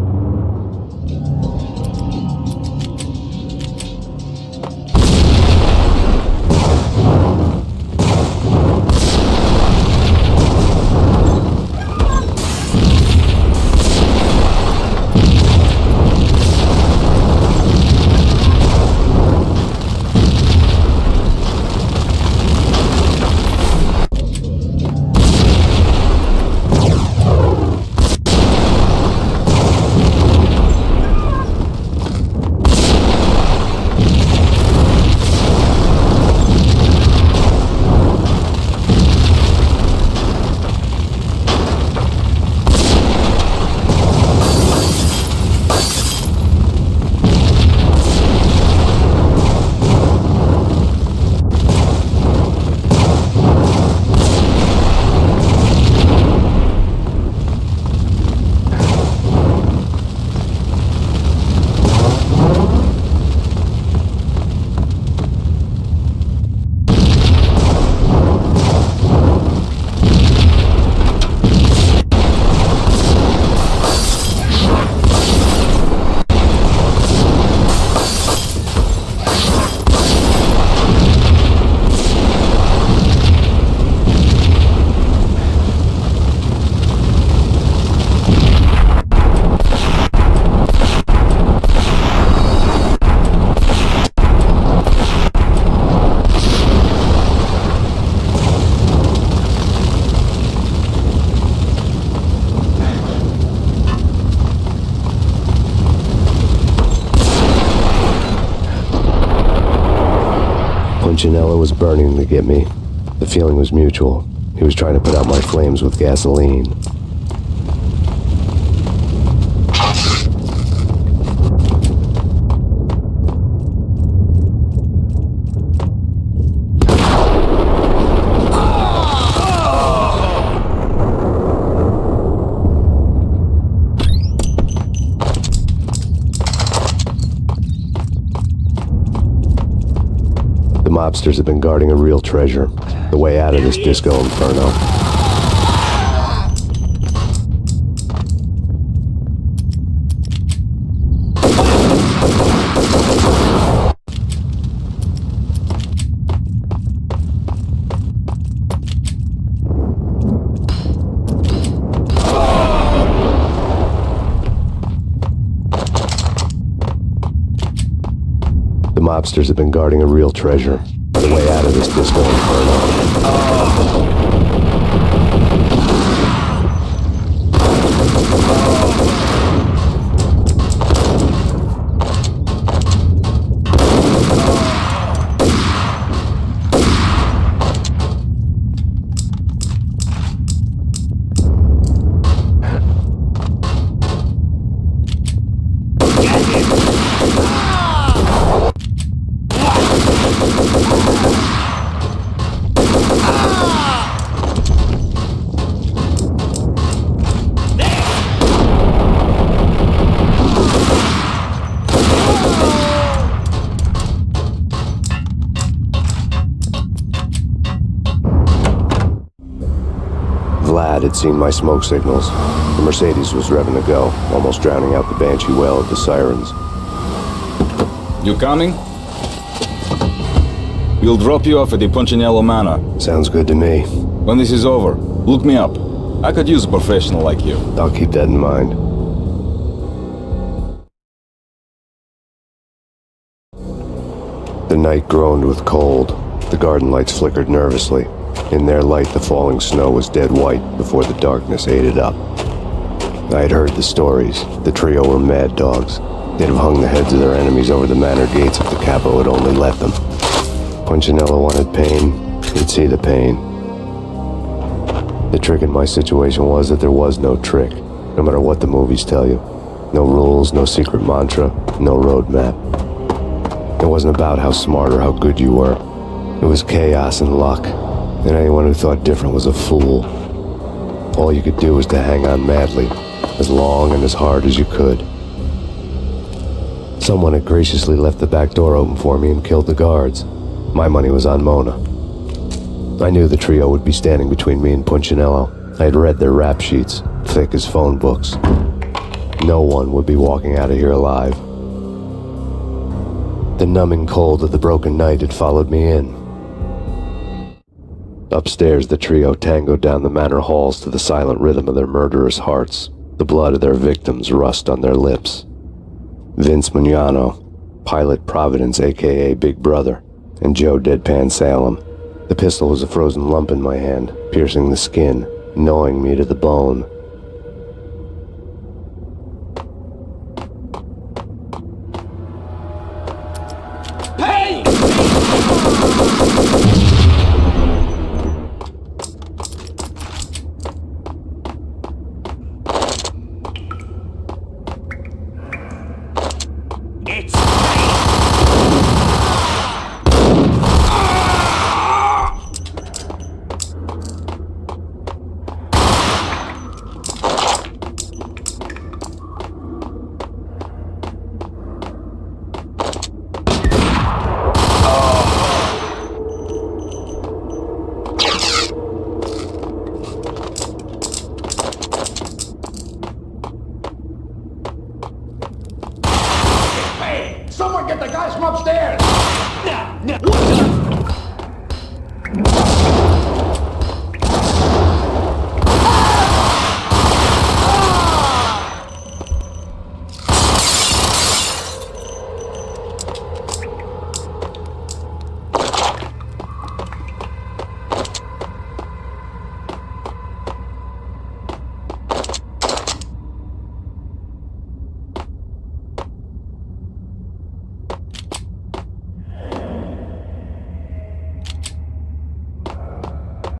Punchinello was burning to get me. The feeling was mutual. He was trying to put out my flames with gasoline. The mobsters have been guarding a real treasure, the way out of this disco inferno. The mobsters have been guarding a real treasure, the way out of this disco inferno. seen my smoke signals. The Mercedes was revving to go, almost drowning out the banshee wail of the sirens. You coming? We'll drop you off at the Punchinello Manor. Sounds good to me. When this is over, look me up. I could use a professional like you. I'll keep that in mind. The night groaned with cold. The garden lights flickered nervously. In their light, the falling snow was dead white before the darkness ate it up. I had heard the stories. The trio were mad dogs. They'd have hung the heads of their enemies over the manor gates if the capo had only let them. Punchinello wanted Payne. He'd see the pain. The trick in my situation was that there was no trick, no matter what the movies tell you. No rules, no secret mantra, no roadmap. It wasn't about how smart or how good you were. It was chaos and luck, and anyone who thought different was a fool. All you could do was to hang on madly, as long and as hard as you could. Someone had graciously left the back door open for me and killed the guards. My money was on Mona. I knew the trio would be standing between me and Punchinello. I had read their rap sheets, thick as phone books. No one would be walking out of here alive. The numbing cold of the broken night had followed me in. Upstairs, the trio tangoed down the manor halls to the silent rhythm of their murderous hearts. The blood of their victims rust on their lips. Vince Mugnano, Pilot Providence, a.k.a. Big Brother, and Joe Deadpan Salem. The pistol was a frozen lump in my hand, piercing the skin, gnawing me to the bone. Payne! It's Someone get the guys from upstairs! No, no.